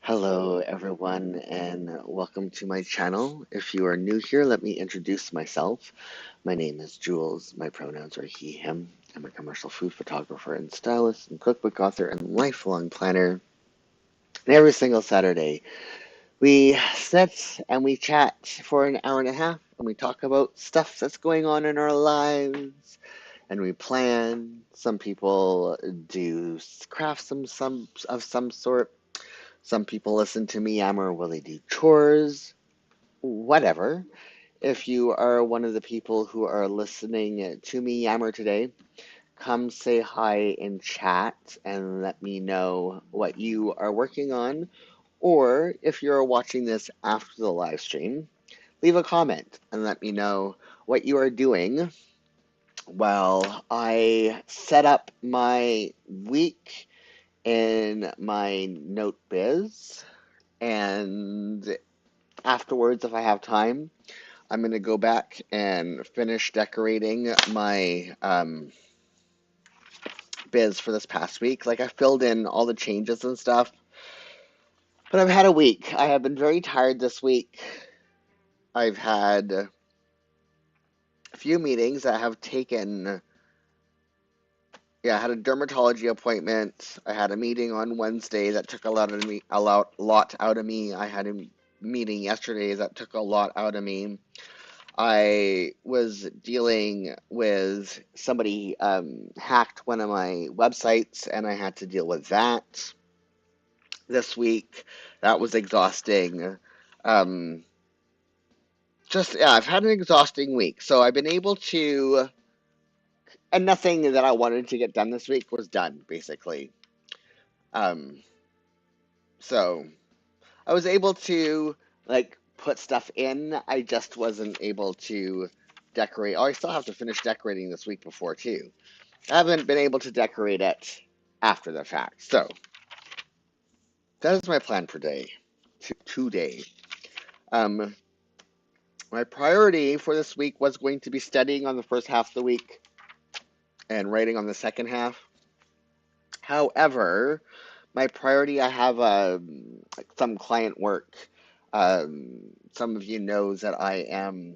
Hello, everyone, and welcome to my channel. If you are new here, let me introduce myself. My name is Jules. My pronouns are he, him. I'm a commercial food photographer and stylist and cookbook author and lifelong planner. And every single Saturday, we sit and we chat for an hour and a half and we talk about stuff that's going on in our lives and we plan. Some people do crafts some of some sort. Some people listen to me yammer while they do chores, whatever. If you are one of the people who are listening to me yammer today, come say hi in chat and let me know what you are working on. Or if you're watching this after the live stream, leave a comment and let me know what you are doing while I set up my week in my note biz. And afterwards, if I have time, I'm going to go back and finish decorating my biz for this past week. Like, I filled in all the changes and stuff, but I've had a week. I have been very tired this week. I've had a few meetings that have taken. Yeah, I had a dermatology appointment. I had a meeting on Wednesday that took a lot out of me. I had a meeting yesterday that took a lot out of me. I was dealing with somebody hacked one of my websites, and I had to deal with that this week. That was exhausting. Um, yeah, I've had an exhausting week. So I've been able to, and nothing that I wanted to get done this week was done, basically. Um, so I was able to like put stuff in. I just wasn't able to decorate. Oh, I still have to finish decorating this week before too. I haven't been able to decorate it after the fact. So that is my plan for today. Um, my priority for this week was going to be studying on the first half of the week and writing on the second half. However, my priority, I have some client work. Some of you know that I am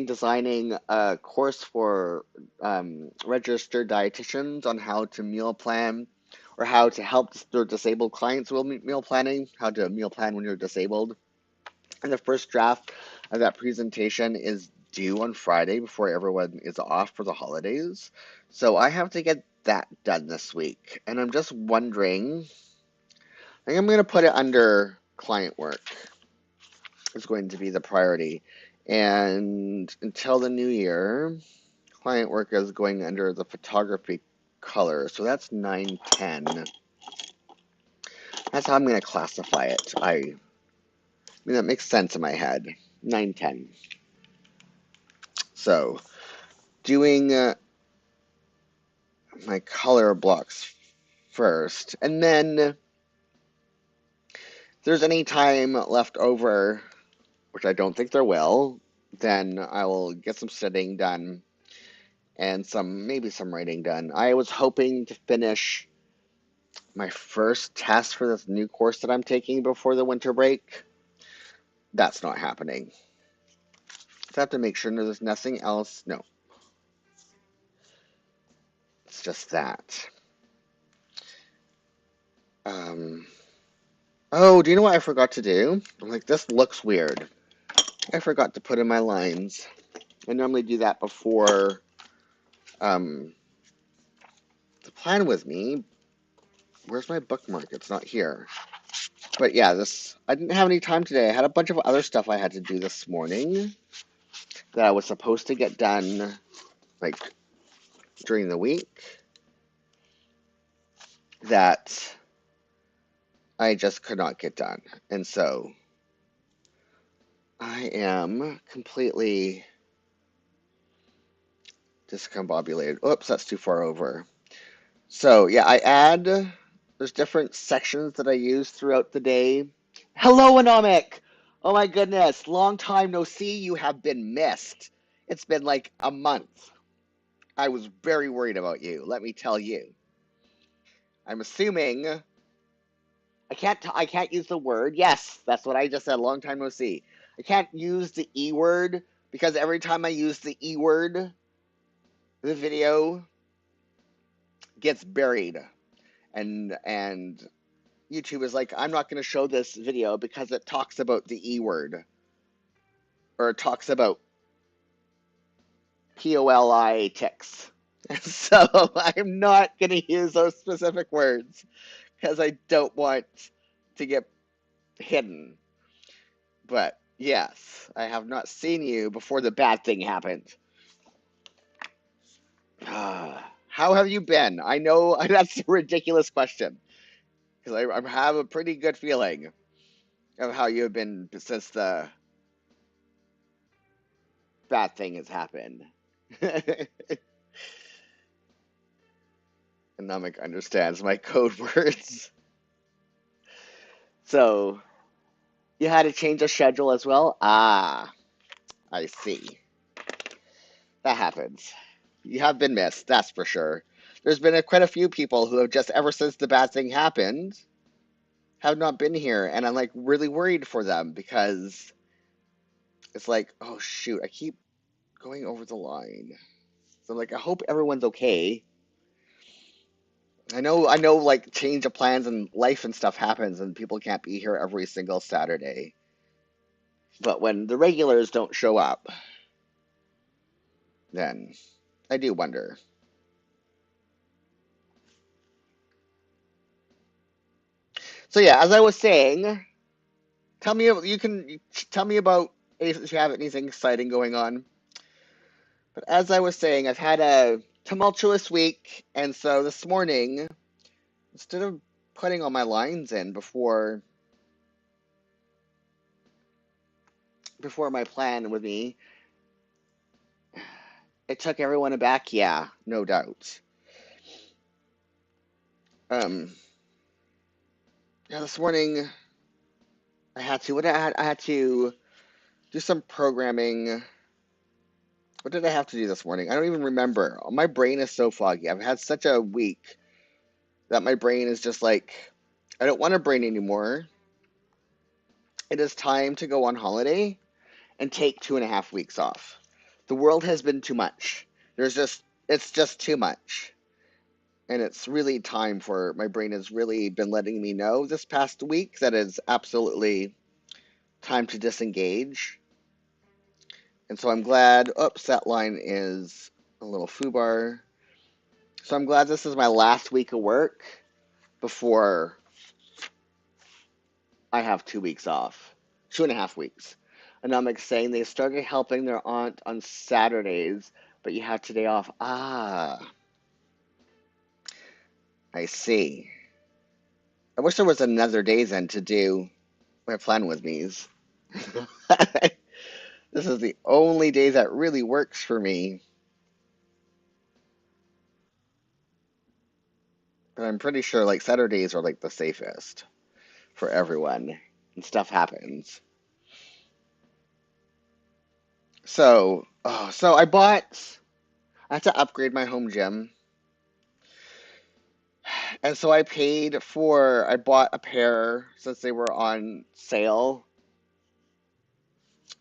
designing a course for registered dietitians on how to meal plan or how to help their disabled clients with meal planning, how to meal plan when you're disabled. And the first draft of that presentation is due on Friday before everyone is off for the holidays. So I have to get that done this week. And I'm just wondering, I think I'm going to put it under client work. It's going to be the priority. And until the new year, client work is going under the photography color. So that's 910. That's how I'm going to classify it. I mean, that makes sense in my head. 910. So doing my color blocks first. And then if there's any time left over, which I don't think there will, then I will get some studying done and maybe some writing done. I was hoping to finish my first test for this new course that I'm taking before the winter break. That's not happening. So I have to make sure there's nothing else. No, it's just that. Um, oh, do you know what I forgot to do? I'm like, this looks weird. I forgot to put in my lines. I normally do that before the plan with me. Where's my bookmark? It's not here. But yeah, I didn't have any time today. I had a bunch of other stuff I had to do this morning that I was supposed to get done like during the week that I just could not get done. And so I am completely discombobulated. Oops, that's too far over. So yeah, there's different sections that I use throughout the day. Hello, Anomic! Oh my goodness, long time no see. You have been missed. It's been like a month. I was very worried about you, let me tell you. I'm assuming, I I can't use the word. Yes, that's what I just said. Long time no see. I can't use the E word because every time I use the E word, the video gets buried. And YouTube is like, I'm not going to show this video because it talks about the E word or it talks about POLI ticks. So I'm not going to use those specific words because I don't want to get hidden. But yes, I have not seen you before the bad thing happened. How have you been? I know that's a ridiculous question because I have a pretty good feeling of how you have been since the bad thing has happened. Anomic understands my code words. So, you had to change the schedule as well? Ah, I see. That happens. You have been missed, that's for sure. There's been quite a few people who have just ever since the bad thing happened have not been here, and I'm like really worried for them because it's like, oh shoot, I keep going over the line. So I'm like, I hope everyone's okay. I know, like change of plans and life and stuff happens, and people can't be here every single Saturday. But when the regulars don't show up, then I do wonder. So yeah, as I was saying, you can tell me about if you have anything exciting going on. But as I was saying, I've had a tumultuous week, and so this morning, instead of putting all my lines in before my plan with me, it took everyone aback. Yeah, no doubt. Um, yeah, this morning I had to. I had to do some programming. What did I have to do this morning? I don't even remember. My brain is so foggy. I've had such a week that my brain is just like, I don't want a brain anymore. It is time to go on holiday and take 2.5 weeks off. The world has been too much. It's just too much. And it's really time for, my brain has really been letting me know this past week that it's absolutely time to disengage. And so I'm glad, oops, that line is a little foobar. So I'm glad this is my last week of work before I have 2 weeks off, 2.5 weeks. Anomic's saying they started helping their aunt on Saturdays, but you have today off. Ah, I see. I wish there was another day then to do my plan with me's. This is the only day that really works for me. But I'm pretty sure like Saturdays are like the safest for everyone and stuff happens. So I had to upgrade my home gym. And so I bought a pair since they were on sale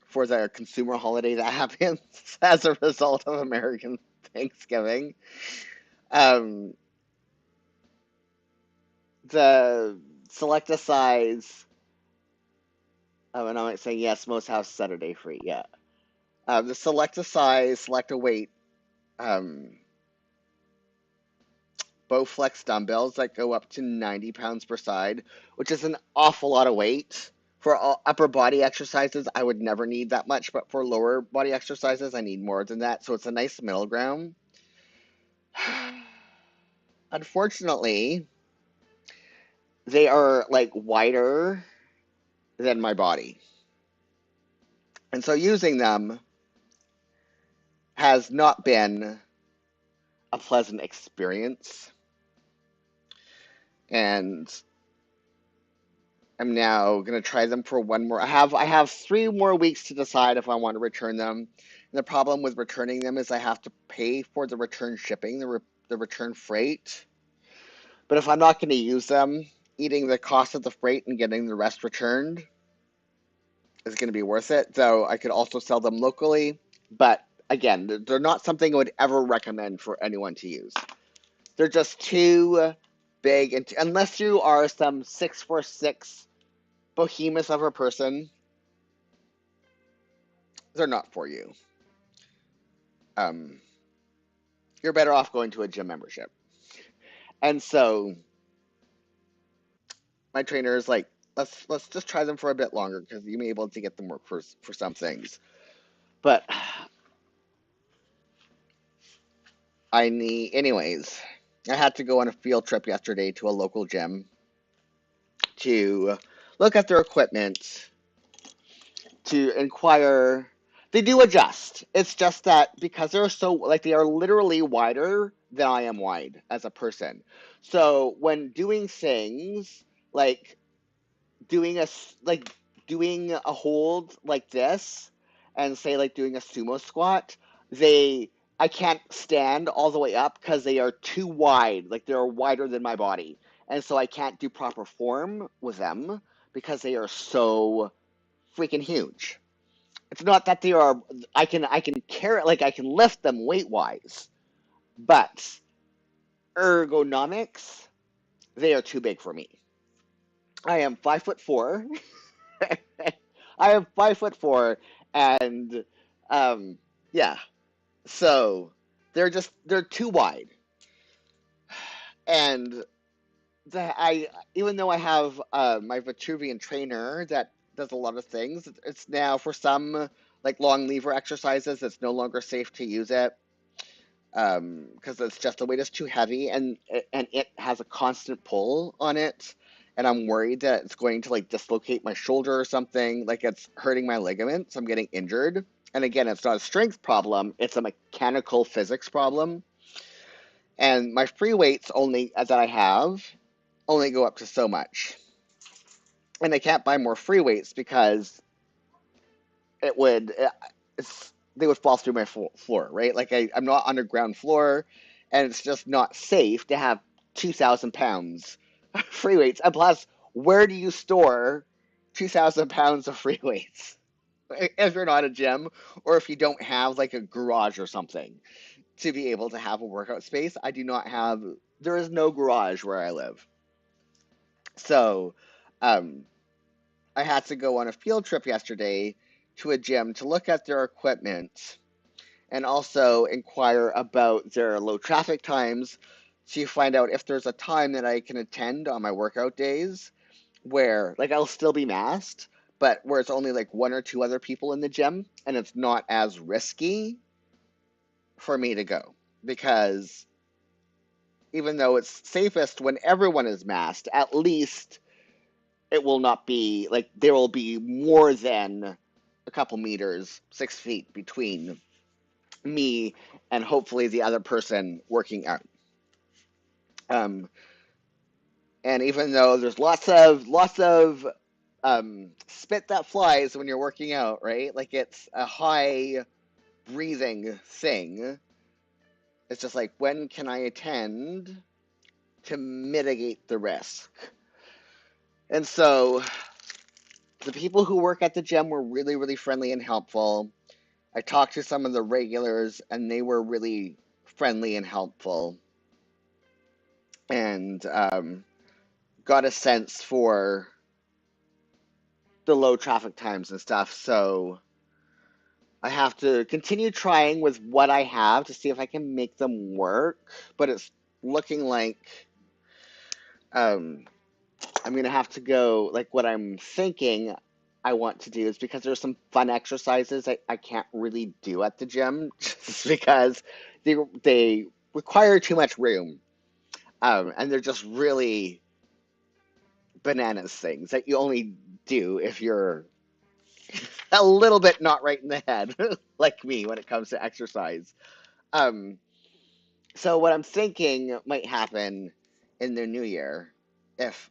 for the consumer holiday that happens as a result of American Thanksgiving. Um, the select a size, and I'm saying yes, most houses Saturday free, yeah. The select a size, select a weight, um, Bowflex dumbbells that go up to 90 pounds per side, which is an awful lot of weight. For all upper body exercises, I would never need that much, but for lower body exercises, I need more than that. So it's a nice middle ground. Unfortunately, they are like wider than my body. And so using them has not been a pleasant experience. And I'm now gonna try them for one more. I have 3 more weeks to decide if I want to return them. And the problem with returning them is I have to pay for the return shipping, the return freight. But if I'm not going to use them, eating the cost of the freight and getting the rest returned is going to be worth it. Though I could also sell them locally, but again, they're not something I would ever recommend for anyone to use. They're just too big, and unless you are some 6'6" behemoth of a person, they're not for you. Um, you're better off going to a gym membership. And so my trainer is like, let's just try them for a bit longer because you may be able to get them work for some things. But anyways, I had to go on a field trip yesterday to a local gym to look at their equipment, to inquire. They do adjust. It's just that because they're so, like, they are literally wider than I am wide as a person. So when doing things like doing a like doing a hold like this, and say like doing a sumo squat, they I can't stand all the way up because they are too wide. Like, they're wider than my body, and so I can't do proper form with them because they are so freaking huge. It's not that they are. I can carry, like, I can lift them weight wise, but ergonomics, they are too big for me. I am 5'4". I am 5'4", and um, yeah. So they're too wide, and I even though I have my Vitruvian trainer that does a lot of things, it's now for some like long lever exercises, it's no longer safe to use it because it's just the weight is too heavy, and it has a constant pull on it, and I'm worried that it's going to like dislocate my shoulder or something, like it's hurting my ligaments. I'm getting injured, and again, it's not a strength problem; it's a mechanical physics problem. And my free weights only that I have only go up to so much, and I can't buy more free weights because it would they would fall through my floor, right? Like, I'm not underground floor, and it's just not safe to have 2,000 pounds free weights. And plus, where do you store 2,000 pounds of free weights if you're not a gym, or if you don't have like a garage or something to be able to have a workout space? I do not have. There is no garage where I live, so um, I had to go on a field trip yesterday to a gym to look at their equipment and also inquire about their low traffic times to find out if there's a time that I can attend on my workout days where, like, I'll still be masked, but where it's only like one or two other people in the gym and it's not as risky for me to go. Because even though it's safest when everyone is masked, at least it will not be like there will be more than a couple meters, 6 feet between me and hopefully the other person working out. Um, and even though there's lots of spit that flies when you're working out, right? Like, it's a high breathing thing. It's just like, when can I attend to mitigate the risk? And so the people who work at the gym were really, really friendly and helpful. I talked to some of the regulars, and they were really friendly and helpful, and got a sense for the low traffic times and stuff. So I have to continue trying with what I have to see if I can make them work. But it's looking like um, I'm going to have to go. Like, what I'm thinking I want to do is, because there's some fun exercises I can't really do at the gym just because they require too much room. And they're just really bananas things that you only do if you're a little bit not right in the head, like me, when it comes to exercise. Um, so what I'm thinking might happen in the new year, if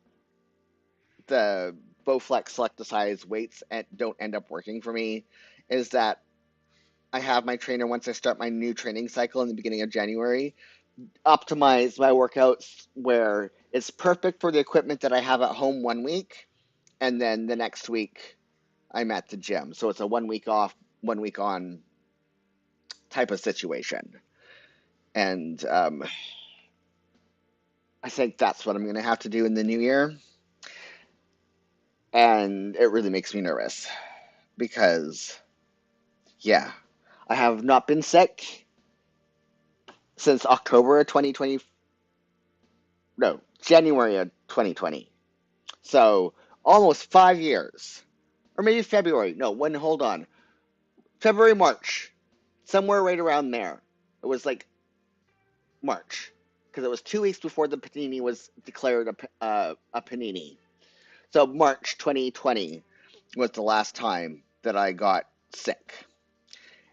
the Bowflex Select Size weights don't end up working for me, is that I have my trainer once I start my new training cycle in the beginning of January optimize my workouts where it's perfect for the equipment that I have at home 1 week, and then the next week I'm at the gym. So it's a 1 week off, 1 week on type of situation. And I think that's what I'm going to have to do in the new year. And it really makes me nervous because, yeah, I have not been sick since October of 2020. No, January of 2020. So almost 5 years. Or maybe February. No, hold on. February, March. Somewhere right around there. It was like March. Because it was 2 weeks before the panini was declared a panini. So March 2020 was the last time that I got sick.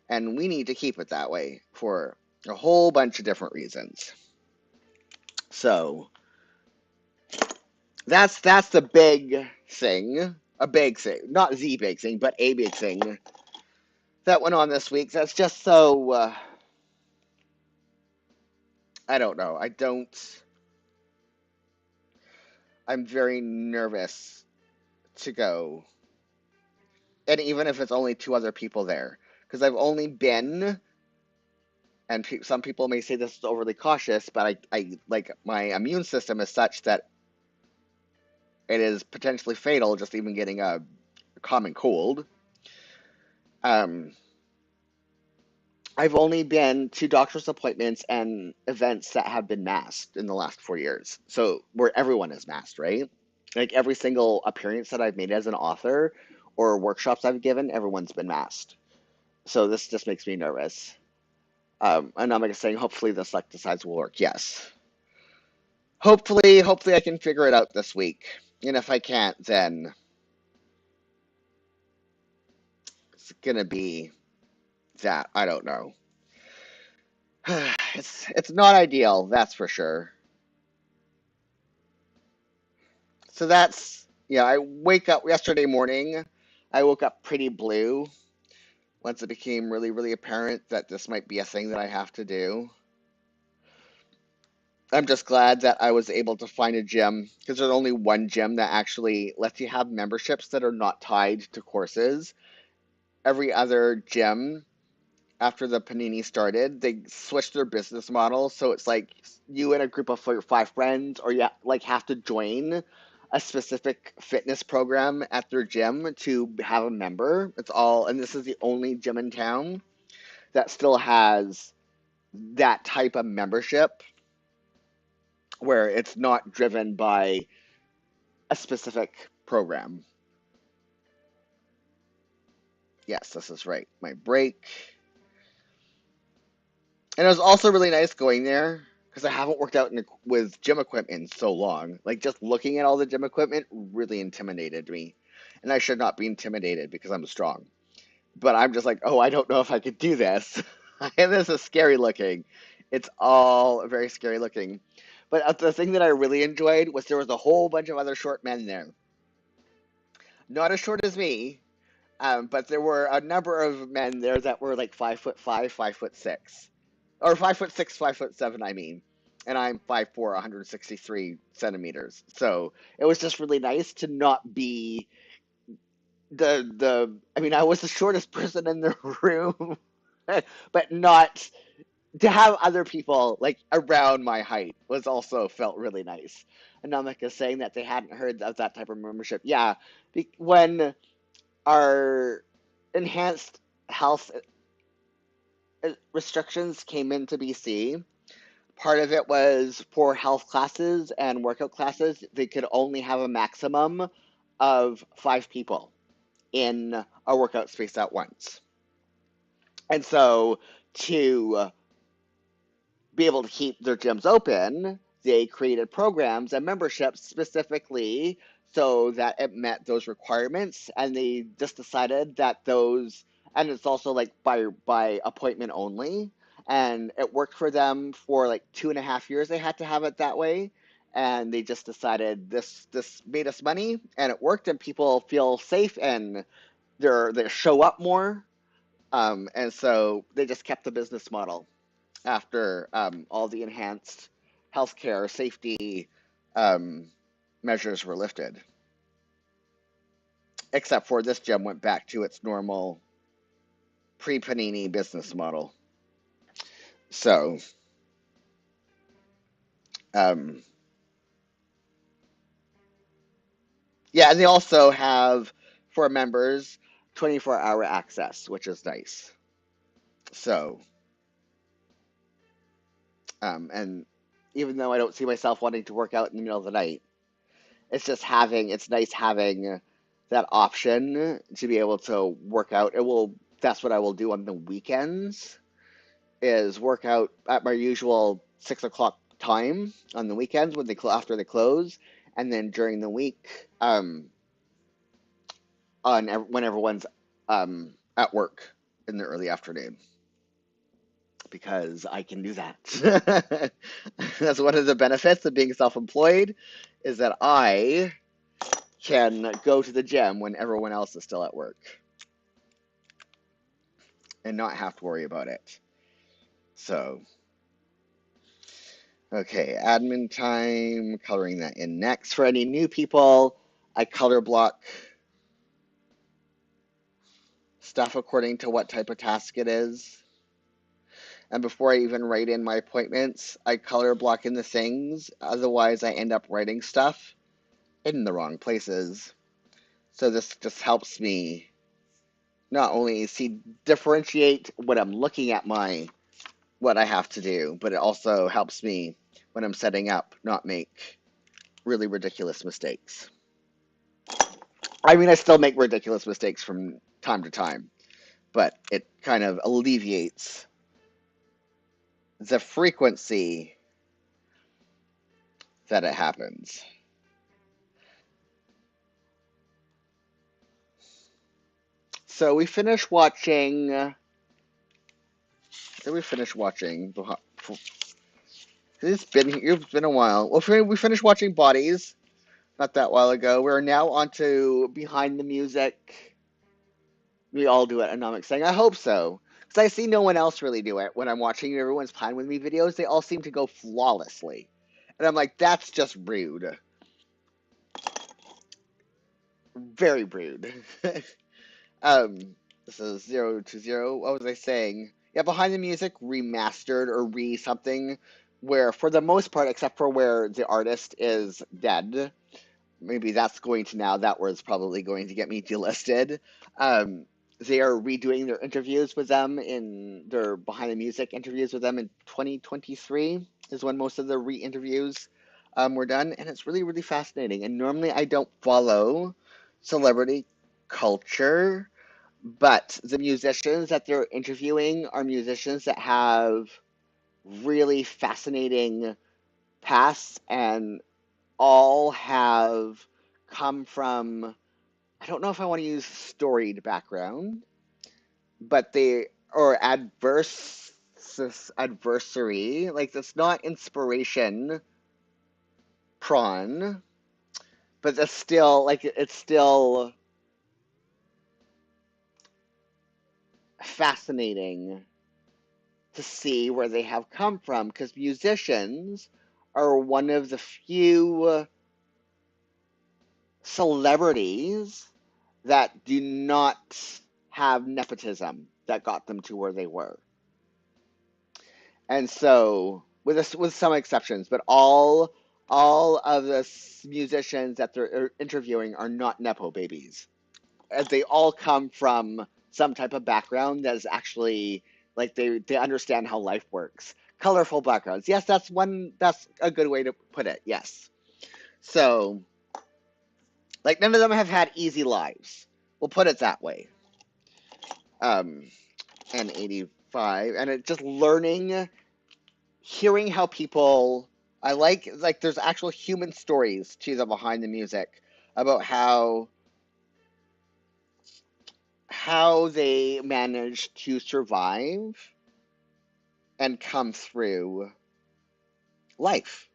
And we need to keep it that way for a whole bunch of different reasons. So that's the big thing. A big thing. Not the big thing, but a big thing that went on this week. That's just so I don't know. I'm very nervous to go. And even if it's only two other people there, because I've only been, and some people may say this is overly cautious, but I like my immune system is such that it is potentially fatal just even getting a common cold. Um, I've only been to doctor's appointments and events that have been masked in the last 4 years. So where everyone is masked, right? Like every single appearance that I've made as an author or workshops I've given, everyone's been masked. So this just makes me nervous. And I'm like saying, hopefully the select will work. Yes. Hopefully I can figure it out this week. And if I can't, then it's gonna be that. I don't know. It's not ideal, that's for sure. So that's yeah. I wake up yesterday morning. I woke up pretty blue once it became really apparent that this might be a thing that I have to do. I'm just glad that I was able to find a gym because there's only one gym that actually lets you have memberships that are not tied to courses. Every other gym after the Panini started, they switched their business model. So it's like you and a group of five friends, or you like have to join a specific fitness program at their gym to have a member. It's all, and this is the only gym in town that still has that type of membership where it's not driven by a specific program. Yes, this is right. My break. And it was also really nice going there because I haven't worked out with gym equipment in so long. Like just looking at all the gym equipment really intimidated me. And I should not be intimidated because I'm strong. But I'm just like, oh, I don't know if I could do this. And this is scary looking. It's all very scary looking. But the thing that I really enjoyed was there was a whole bunch of other short men there. Not as short as me, but there were a number of men there that were like 5'5", 5'6", or 5'6", 5'7", I mean, and I'm 5'4", 163 centimeters. So it was just really nice to not be the. I mean, I was the shortest person in the room, but not to have other people like around my height was also felt really nice. And Namika is saying that they hadn't heard of that type of membership. Yeah, when our enhanced health restrictions came into BC, part of it was for health classes and workout classes, they could only have a maximum of 5 people in a workout space at once. And so to be able to keep their gyms open, they created programs and memberships specifically so that it met those requirements. And they just decided that those, and it's also like by appointment only. And it worked for them for like 2.5 years. They had to have it that way, and they just decided this made us money, and it worked, and people feel safe and they show up more. And so they just kept the business model. after all the enhanced healthcare safety um, measures were lifted. Except for this gym went back to its normal pre-Panini business model. So, um, yeah, and they also have, for members, 24-hour access, which is nice. So, and even though I don't see myself wanting to work out in the middle of the night, it's nice having that option to be able to work out. That's what I will do on the weekends, is work out at my usual 6 o'clock time on the weekends after they close, and then during the week, when everyone's at work in the early afternoon, because I can do that. That's one of the benefits of being self-employed, is that I can go to the gym when everyone else is still at work and not have to worry about it. So, okay, admin time, coloring that in next. For any new people, I color block stuff according to what type of task it is. And before I even write in my appointments, I color block in the things. Otherwise, I end up writing stuff in the wrong places. So this just helps me not only differentiate what I'm looking at what I have to do, but it also helps me when I'm setting up not make really ridiculous mistakes. I mean, I still make ridiculous mistakes from time to time, but it kind of alleviates the frequency that it happens. So we finished watching. Did we finish watching? It's been a while. Well, we finished watching Bodies not that while ago. We're now on to Behind the Music. We all do it, Anomic saying. I hope so. Because I see no one else really do it. When I'm watching everyone's Pine With Me videos, they all seem to go flawlessly. And I'm like, that's just rude. Very rude. um, this is 020. What was I saying? Yeah, Behind the Music remastered or something, where for the most part, except for where the artist is dead, maybe that word's probably going to get me delisted. They are redoing their interviews with them in their Behind the Music interviews with them in 2023 is when most of the re-interviews were done, and it's really, really fascinating. And normally I don't follow celebrity culture, but the musicians that they're interviewing are musicians that have really fascinating pasts and all have come from, I don't know if I want to use storied background, but they or adversary, like that's not inspiration prawn, but that's still like it's still fascinating to see where they have come from, because musicians are one of the few celebrities that do not have nepotism that got them to where they were. And so, with some exceptions, but all of the musicians that they're interviewing are not nepo babies, as they all come from some type of background that is actually like they understand how life works. Colorful backgrounds. Yes, that's a good way to put it. Yes. So, like, none of them have had easy lives. We'll put it that way. Um, and 85, and it just hearing how people, I like there's actual human stories to the Behind the Music about how they managed to survive and come through life.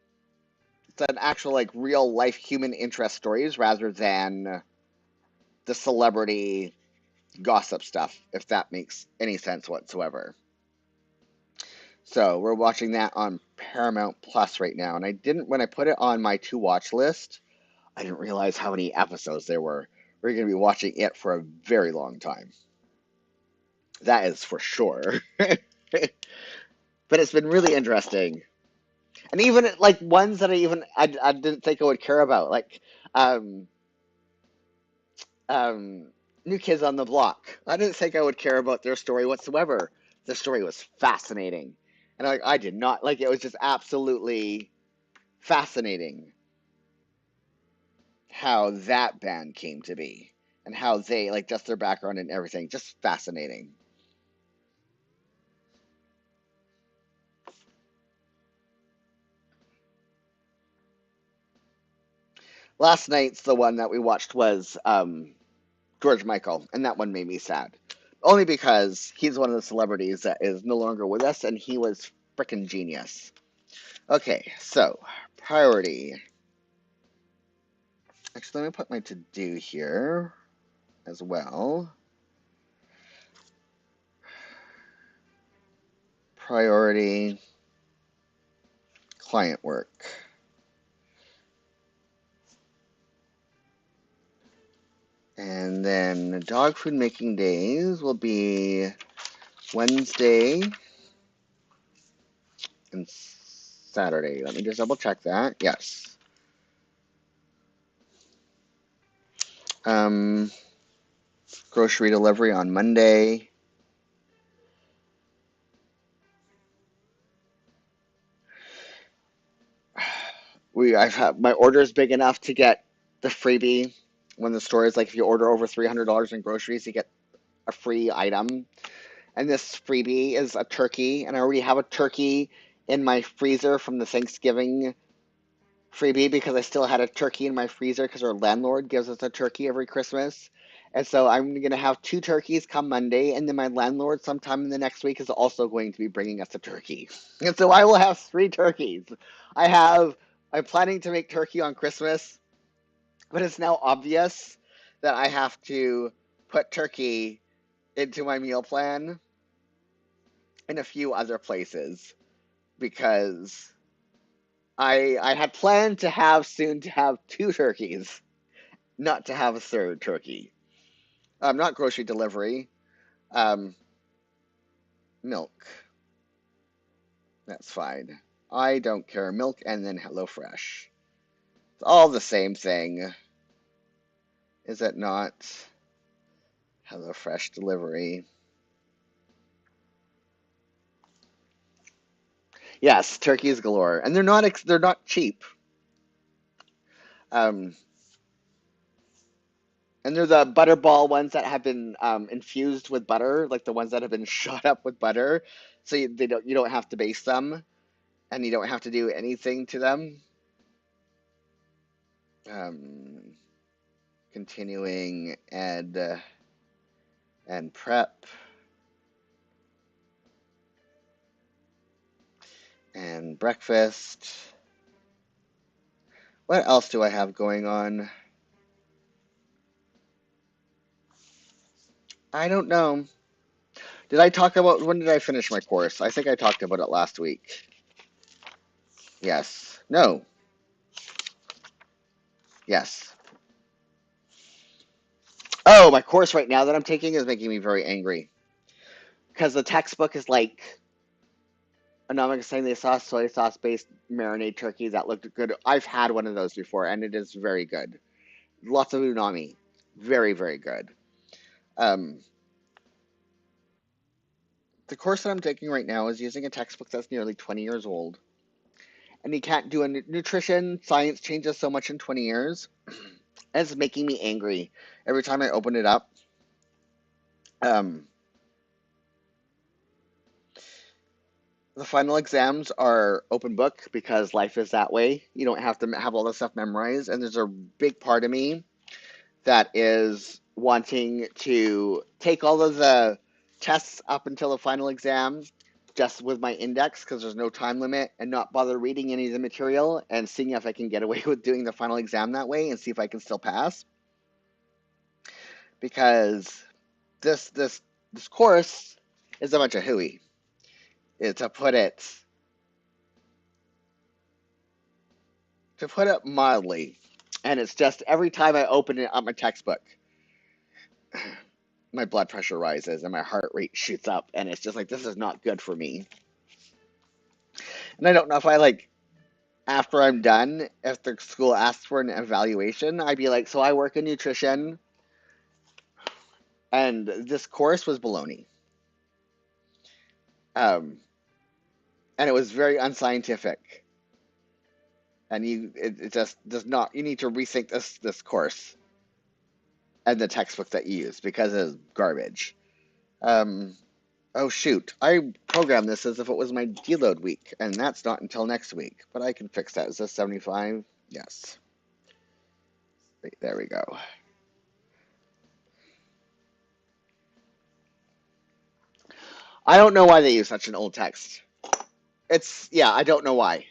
It's an actual like real life human interest stories rather than the celebrity gossip stuff, if that makes any sense whatsoever. So we're watching that on Paramount Plus right now. And I didn't, when I put it on my to watch list, I didn't realize how many episodes there were. We're going to be watching it for a very long time. That is for sure. But it's been really interesting. And even like ones that I didn't think I would care about, like um, um, New Kids on the Block. I didn't think I would care about their story whatsoever. The story was fascinating, and I did not like it. Was just absolutely fascinating how that band came to be and how they like just their background and everything. Just fascinating. Last night's the one that we watched was George Michael, and that one made me sad. Only because he's one of the celebrities that is no longer with us, and he was frickin' genius. Okay, so priority. Actually, let me put my to do here as well. Priority client work. And then dog food making days will be Wednesday and Saturday. Let me just double check that. Yes. Um, Grocery delivery on Monday. I've had my order is big enough to get the freebie when the store is like if you order over $300 in groceries, you get a free item. And this freebie is a turkey, and I already have a turkey in my freezer from the Thanksgiving freebie because I still had a turkey in my freezer because our landlord gives us a turkey every Christmas. And so I'm going to have two turkeys come Monday, and then my landlord sometime in the next week is also going to be bringing us a turkey. And so I will have three turkeys. I have, I'm planning to make turkey on Christmas, but it's now obvious that I have to put turkey into my meal plan in a few other places because I had planned to have soon to have two turkeys, not to have a third turkey. Not grocery delivery. Um, Milk. That's fine. I don't care. Milk and then HelloFresh. It's all the same thing. Is it not? HelloFresh delivery. Yes, turkeys galore, and they're not cheap. Um, and they're the butterball ones that have been infused with butter, like the ones that have been shot up with butter, so you don't have to baste them, and you don't have to do anything to them. Um, Continuing and prep and breakfast. What else do I have going on? I don't know. Did I talk about when did I finish my course? I think I talked about it last week. Yes. No. Yes. Oh, my course right now that I'm taking is making me very angry because the textbook is like Anamika saying they saw soy sauce based marinade turkey that looked good. I've had one of those before and it is very good. Lots of unami. Very, very good. Um, the course that I'm taking right now is using a textbook that's nearly 20 years old. And you can't do a nutrition. Science changes so much in 20 years. And it's making me angry every time I open it up. Um, the final exams are open book because life is that way. You don't have to have all the stuff memorized. And there's a big part of me that is wanting to take all of the tests up until the final exam just with my index because there's no time limit and not bother reading any of the material and seeing if I can get away with doing the final exam that way and see if I can still pass. Because this course is a bunch of hooey. to put it mildly. And it's just every time I open it up my textbook, my blood pressure rises and my heart rate shoots up, and it's just like this is not good for me. And I don't know if I like after I'm done, if the school asks for an evaluation, I'd be like, so I work in nutrition, and this course was baloney. Um, and it was very unscientific. And it just does not. You need to rethink this course and the textbook that you use because it's garbage. Um, oh shoot, I programmed this as if it was my deload week, and that's not until next week. But I can fix that. Is this 75? Yes. Wait, there we go. I don't know why they use such an old text. Yeah, I don't know why.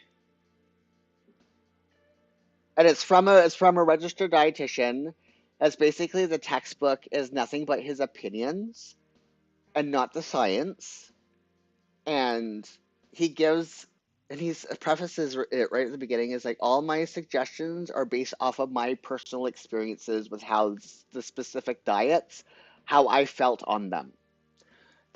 And it's from a registered dietitian. That's basically the textbook is nothing but his opinions and not the science. And he gives and he's prefaces it right at the beginning is like all my suggestions are based off of my personal experiences with how the specific diets, how I felt on them.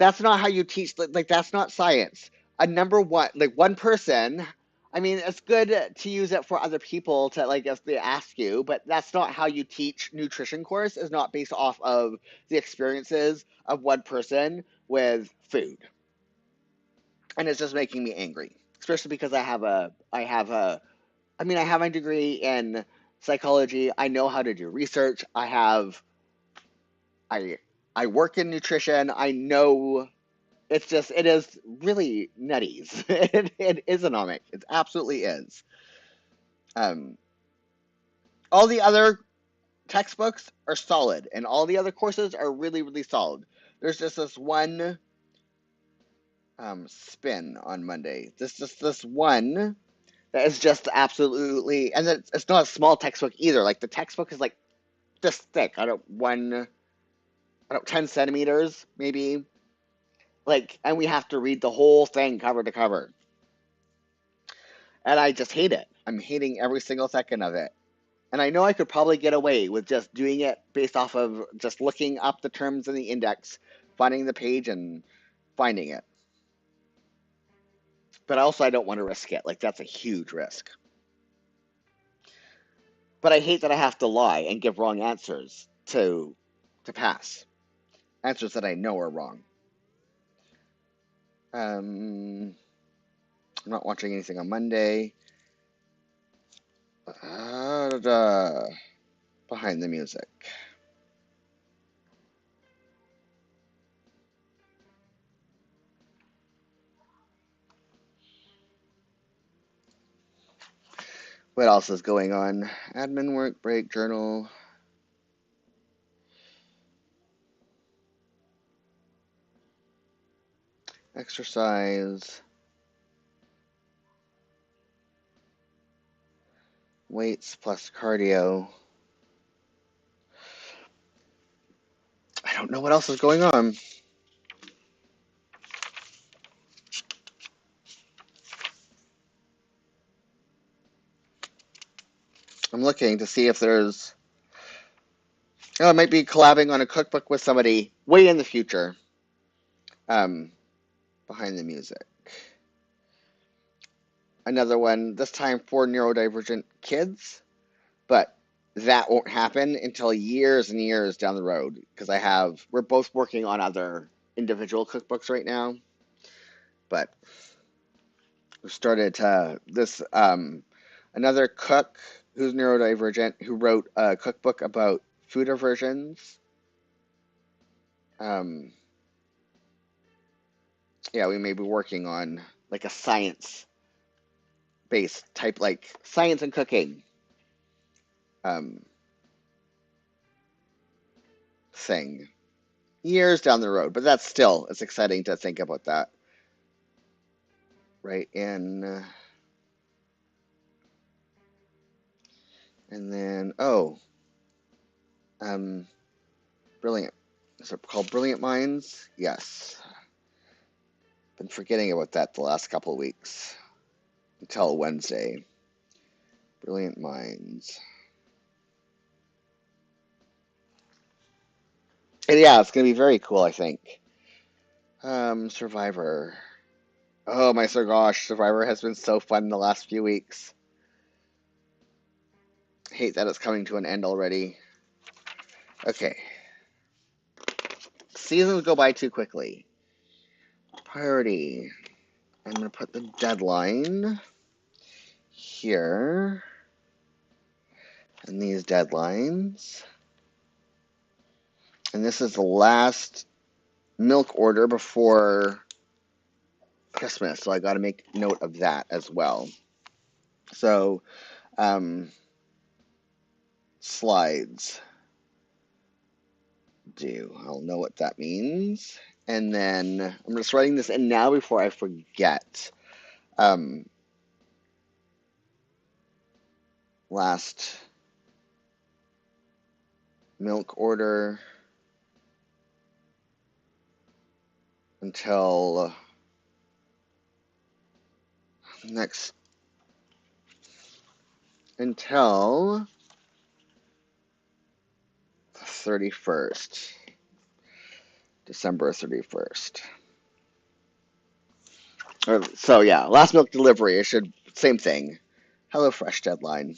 That's not how you teach. Like that's not science. A number one, like one person. I mean, it's good to use it for other people to like if they ask you, but that's not how you teach nutrition course. Is not based off of the experiences of one person with food, and it's just making me angry. Especially because I have my degree in psychology. I know how to do research. I I work in nutrition. I know it is really nutties. It is anomic. It absolutely is. Um, all the other textbooks are solid, and all the other courses are really, really solid. There's just this one spin on Monday. This one that is just absolutely, and it's not a small textbook either. Like the textbook is like this thick. I don't 10 centimeters maybe. Like, and we have to read the whole thing cover to cover. And I just hate it. I'm hating every single second of it. And I know I could probably get away with just doing it based off of just looking up the terms in the index, finding the page, and finding it. But also, I don't want to risk it. Like, that's a huge risk. But I hate that I have to lie and give wrong answers to pass. Answers that I know are wrong. I'm not watching anything on Monday. Behind the music. What else is going on? Admin work, break, journal. Exercise. Weights plus cardio. I don't know what else is going on. I'm looking to see if there's. Oh, I might be collabing on a cookbook with somebody way in the future. Um, behind the music. Another one, this time for neurodivergent kids, but that won't happen until years and years down the road because we're both working on other individual cookbooks right now, but we started this another cook who's neurodivergent who wrote a cookbook about food aversions. Um, yeah, we may be working on like a science based type, like science and cooking um, thing years down the road. But it's exciting to think about that, right? And then, um, brilliant. Is it called Brilliant Minds? Yes. Been forgetting about that the last couple of weeks until Wednesday. Brilliant Minds. And yeah, it's going to be very cool, I think. Survivor. Oh my gosh, Survivor has been so fun the last few weeks. Hate that it's coming to an end already. Okay. Seasons go by too quickly. Priority. I'm going to put the deadline here. And these deadlines. And this is the last milk order before Christmas, so I got to make note of that as well. So, slides. I'll know what that means. And then I'm just writing this in now before I forget. Last milk order until until the 31st, December 31st. So yeah, last milk delivery. Same thing. HelloFresh deadline.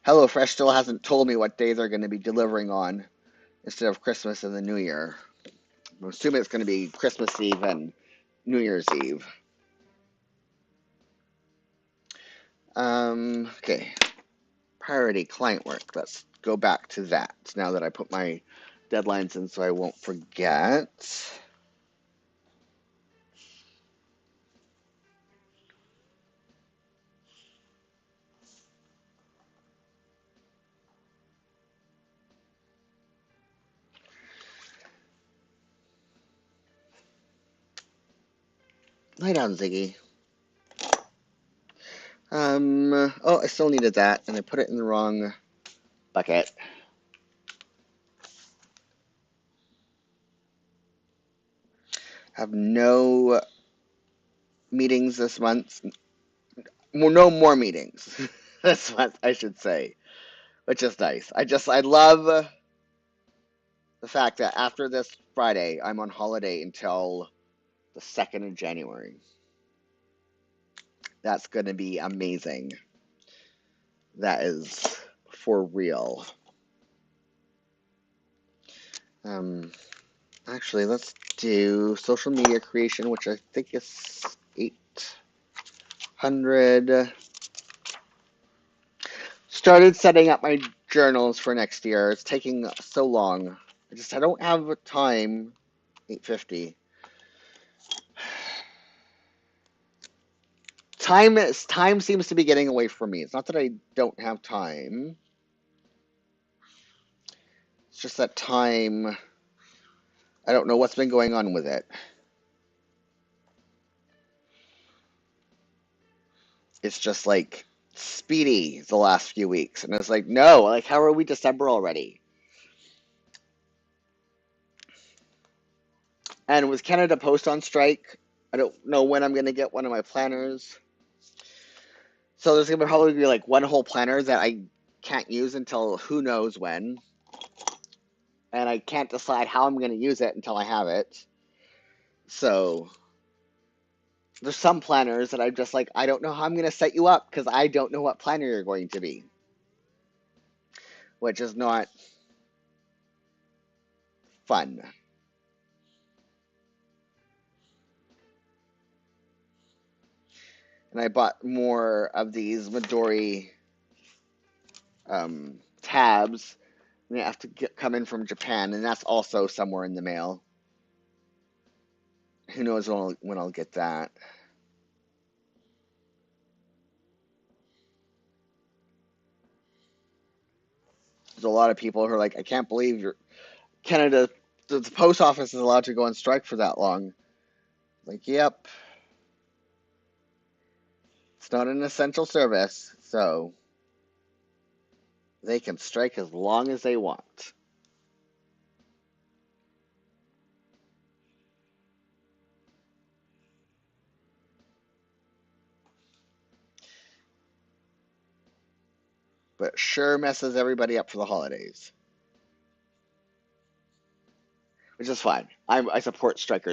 HelloFresh still hasn't told me what day they're going to be delivering on instead of Christmas and the New Year. I'm assuming it's going to be Christmas Eve and New Year's Eve. Okay. Priority client work. Let's go back to that now that I put my deadlines in so I won't forget. Lie down, Ziggy. Oh, I still needed that, and I put it in the wrong bucket. I have no meetings this month. Well, no more meetings this month, I should say, which is nice. I love the fact that after this Friday, I'm on holiday until the 2nd of January. That's going to be amazing. That is for real. Actually, let's do social media creation, which I think is 800. Started setting up my journals for next year. It's taking so long. I don't have time. 850. Time seems to be getting away from me. It's not that I don't have time. It's just that time, I don't know what's been going on with it. It's just like speedy the last few weeks. And it's like, no, like how are we December already? And with Canada Post on strike, I don't know when I'm going to get one of my planners. So there's going to probably be like one whole planner that I can't use until who knows when. And I can't decide how I'm going to use it until I have it. So there's some planners that I'm just like, I don't know how I'm going to set you up because I don't know what planner you're going to be. Which is not fun. And I bought more of these Midori tabs. And they have to come in from Japan, and that's also somewhere in the mail. Who knows when I'll get that. There's a lot of people who are like, I can't believe Canada, the post office is allowed to go on strike for that long. Like, yep. It's not an essential service, so they can strike as long as they want. but sure messes everybody up for the holidays, which is fine. I support strikes.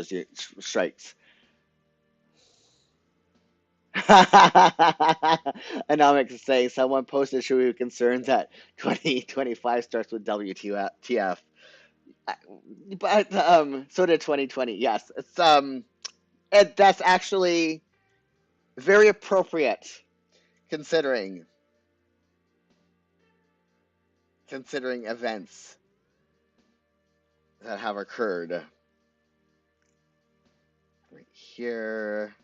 Anomics is saying someone posted should we be concerned that 2025 starts with WTF. But so did 2020. Yes, that's actually very appropriate considering events that have occurred right here.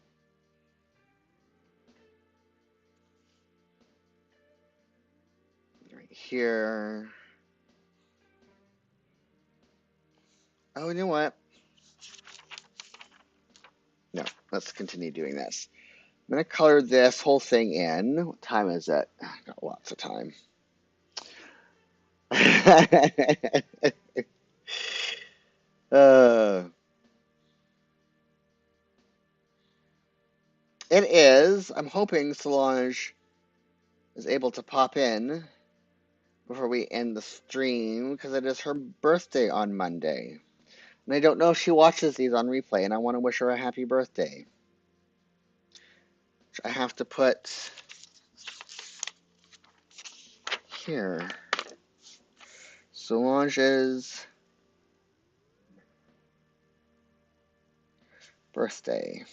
Right here. Oh, you know what? No, let's continue doing this. I'm going to color this whole thing in. What time is it? I've got lots of time. uh, it is. I'm hoping Solange is able to pop in before we end the stream because it is her birthday on Monday. And I don't know if she watches these on replay, and I want to wish her a happy birthday. I have to put here. Solange's birthday.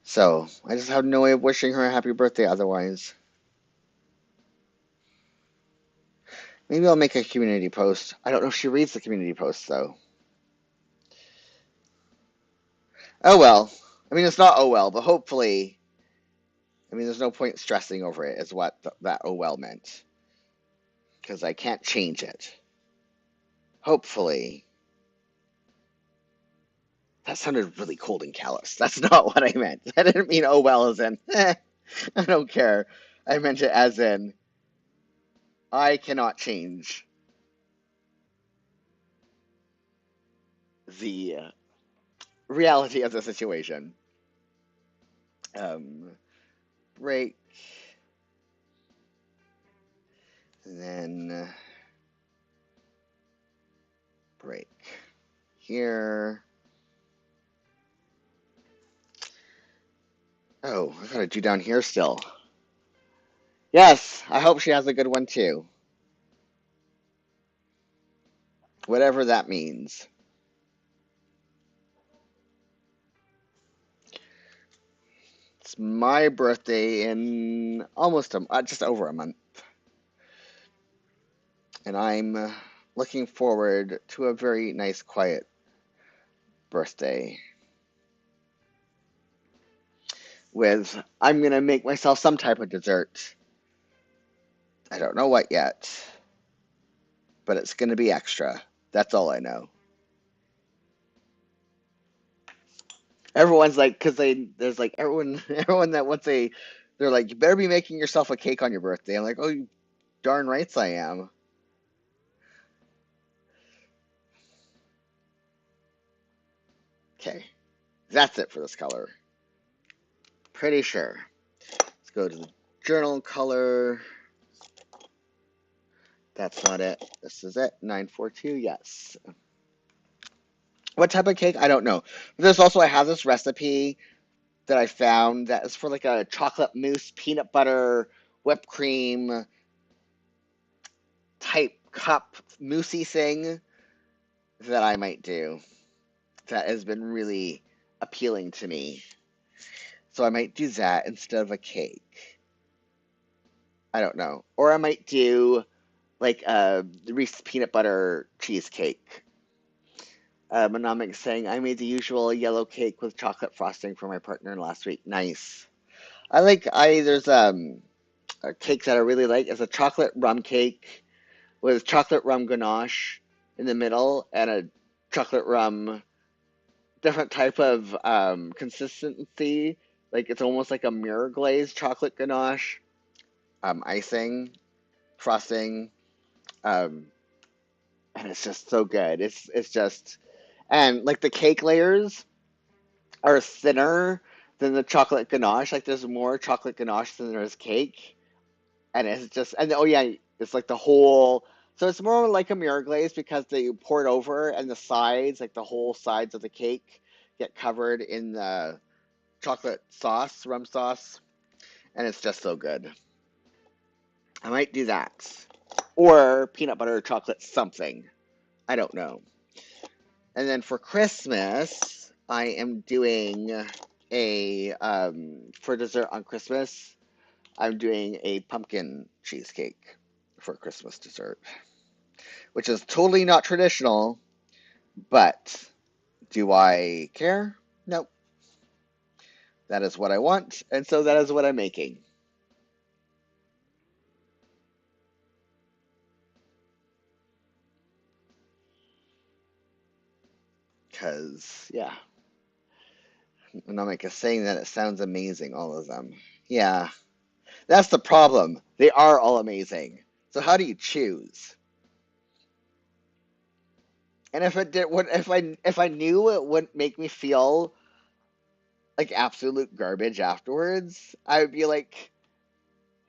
So, I just have no way of wishing her a happy birthday otherwise. Maybe I'll make a community post. I don't know if she reads the community posts, though. Oh well. I mean, it's not oh well, but hopefully. I mean, there's no point stressing over it, is what that oh well meant. Because I can't change it. Hopefully. That sounded really cold and callous. That's not what I meant. I didn't mean oh well as in, I don't care. I meant it as in, I cannot change the reality of the situation. Break. And then break. Here. Oh, I gotta do down here still. Yes, I hope she has a good one too. Whatever that means. It's my birthday in almost just over a month. And I'm looking forward to a very nice, quiet birthday. I'm going to make myself some type of dessert. I don't know what yet, but it's going to be extra. That's all I know. Everyone's like, because there's like everyone that wants they're like, you better be making yourself a cake on your birthday. I'm like, oh, you darn rights I am. Okay, that's it for this color. Pretty sure. Let's go to the journal color. That's not it. This is it. 942, yes. What type of cake? I don't know. There's also, I have this recipe that I found that is for like a chocolate mousse, peanut butter, whipped cream type cup moussey thing that I might do. That has been really appealing to me. So I might do that instead of a cake. I don't know. Or I might do like a Reese's peanut butter cheesecake. Monomic saying, I made the usual yellow cake with chocolate frosting for my partner last week. Nice. There's a cake that I really like. It's a chocolate rum cake with chocolate rum ganache in the middle and a chocolate rum, different type of consistency. Like it's almost like a mirror glazed chocolate ganache, icing, frosting, um, and it's just so good. It's just, and like the cake layers are thinner than the chocolate ganache. Like there's more chocolate ganache than there's cake, and it's just and oh yeah, it's like the whole. So it's more like a mirror glaze because they pour it over and the sides, like the whole sides of the cake, get covered in the chocolate sauce, rum sauce, and it's just so good. I might do that, or peanut butter or chocolate something. I don't know. And then for Christmas, I am doing a for dessert on Christmas. I'm doing a pumpkin cheesecake for Christmas dessert, which is totally not traditional, but do I care? No. That is what I want, and so that is what I'm making. Because, yeah, and I'm like saying that it sounds amazing, all of them. Yeah, that's the problem. They are all amazing. So how do you choose? And if it did, what if I knew it wouldn't make me feel like absolute garbage afterwards, I would be like,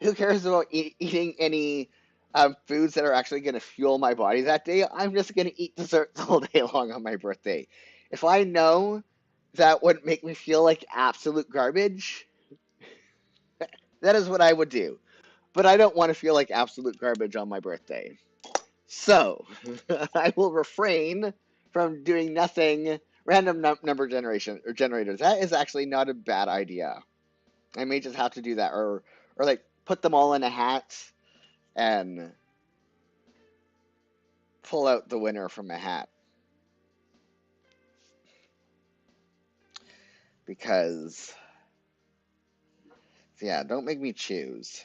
who cares about eating any foods that are actually going to fuel my body that day? I'm just going to eat desserts all day long on my birthday. If I know that would make me feel like absolute garbage, that is what I would do. But I don't want to feel like absolute garbage on my birthday. So I will refrain from doing nothing. Random number generation or generators. That is actually not a bad idea. I may just have to do that, or like put them all in a hat and pull out the winner from a hat because yeah, don't make me choose.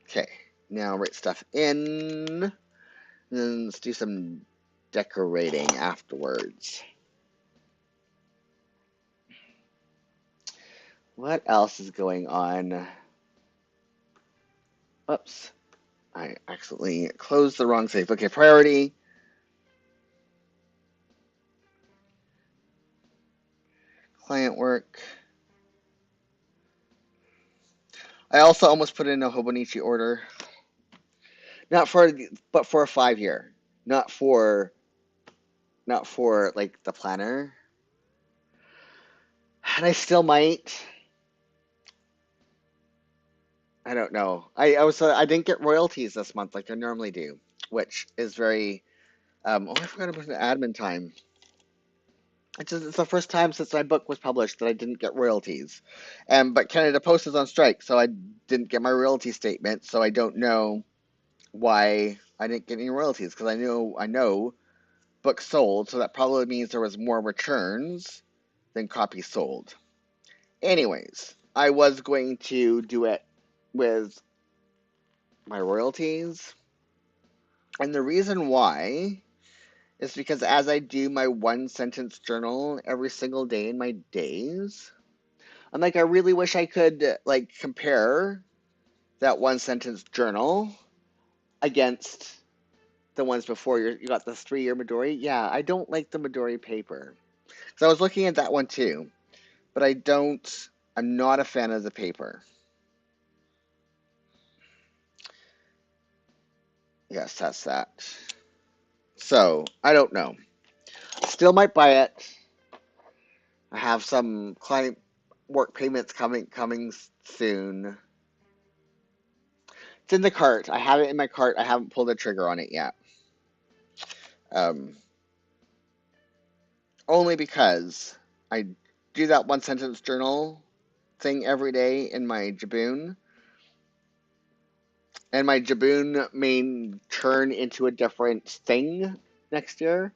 Okay, now write stuff in, and then let's do some decorating afterwards. What else is going on? Oops, I accidentally closed the wrong save. Okay, priority, client work. I also almost put in a Hobonichi order, not for, but for a 5 year, not for, not for like the planner. And I still might. I don't know. I didn't get royalties this month like I normally do, which is very oh, I forgot about the admin time. It's the first time since my book was published that I didn't get royalties. But Canada Post is on strike, so I didn't get my royalty statement, so I don't know why I didn't get any royalties because I know books sold, so that probably means there was more returns than copies sold. Anyways, I was going to do it with my royalties. And the reason why is because as I do my one sentence journal every single day in my days, I'm like, I really wish I could like compare that one sentence journal against the ones before. You got this 3 year Midori. Yeah, I don't like the Midori paper. So I was looking at that one too, but I'm not a fan of the paper. Yes, that's that. So I don't know. Still might buy it. I have some client work payments coming soon. It's in the cart. I have it in my cart. I haven't pulled the trigger on it yet. Um, Only because I do that one sentence journal thing every day in my Jibun, and my Jibun may turn into a different thing next year.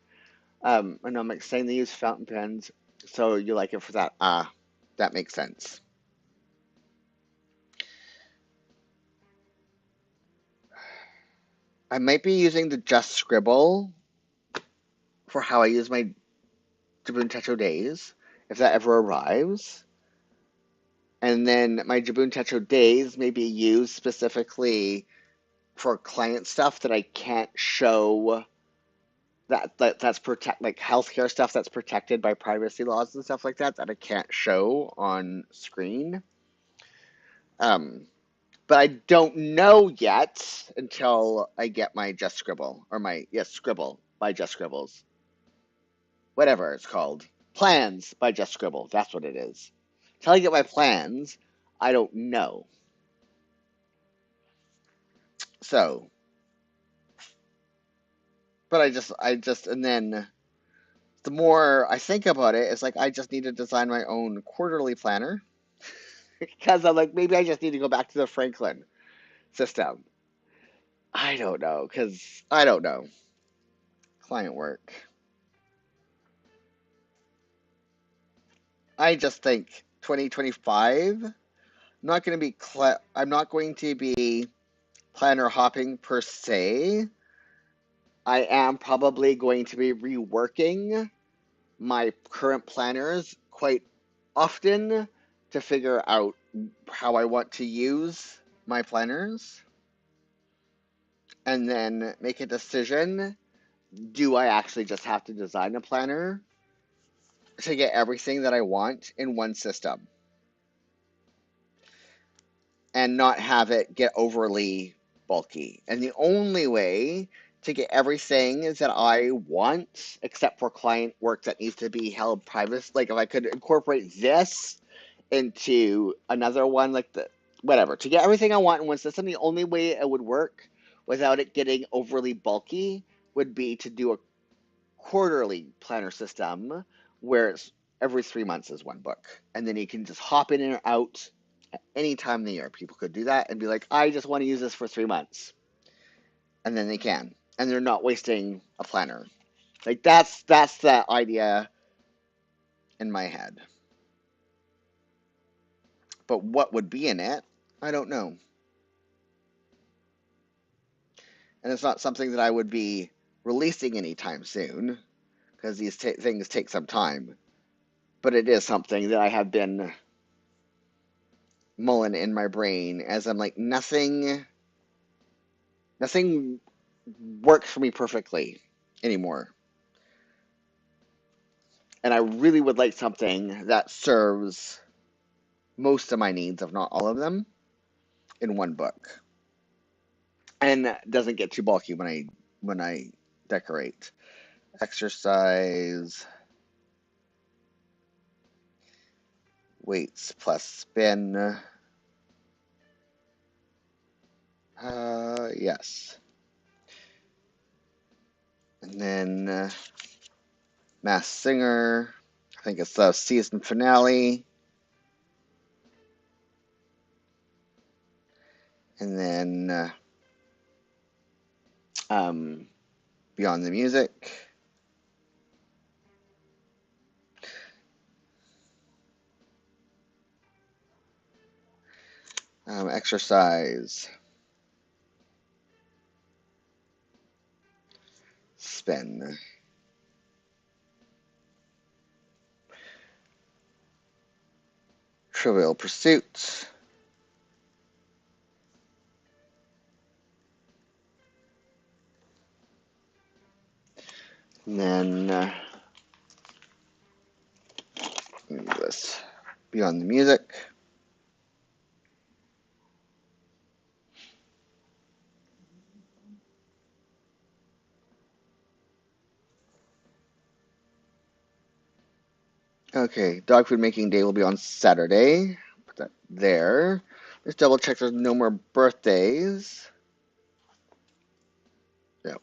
And I'm like saying they use fountain pens, so you like it for that. That makes sense. I might be using the Just Scribble for how I use my Jibun Techo days, if that ever arrives. And then my Jibun Techo days may be used specifically for client stuff that I can't show that's protect like healthcare stuff that's protected by privacy laws and stuff like that that I can't show on screen. Um, but I don't know yet until I get my Just Scribble or my yes Scribble by Just Scribbles, whatever it's called, plans by Just Scribble. That's what it is. Until I get my plans, I don't know. So, but and then the more I think about it, it's like I just need to design my own quarterly planner because I'm like, maybe I just need to go back to the Franklin system. I don't know, because I don't know. Client work. I just think 2025, I'm not going to be planner hopping per se. I am probably going to be reworking my current planners quite often to figure out how I want to use my planners and then make a decision. Do I actually just have to design a planner to get everything that I want in one system and not have it get overly bulky? And the only way to get everything that I want, except for client work that needs to be held private, like if I could incorporate this into another one, like whatever, to get everything I want in one system, the only way it would work without it getting overly bulky would be to do a quarterly planner system where it's every 3 months is one book. And then you can just hop in and out at any time of the year. People could do that and be like, I just want to use this for 3 months. And then they can. And they're not wasting a planner. Like that's the idea in my head. But what would be in it, I don't know. And it's not something that I would be releasing anytime soon because these things take some time. But it is something that I have been mulling in my brain as I'm like, nothing works for me perfectly anymore. And I really would like something that serves most of my needs, if not all of them, in one book. And doesn't get too bulky when I decorate. Exercise, weights plus spin. Yes. And then Masked Singer. I think it's the season finale. And then Beyond the Music. Exercise. Spin. Trivial Pursuit. And then this Beyond the Music. Okay, dog food making day will be on Saturday. Put that there. Let's double check there's no more birthdays. Yep,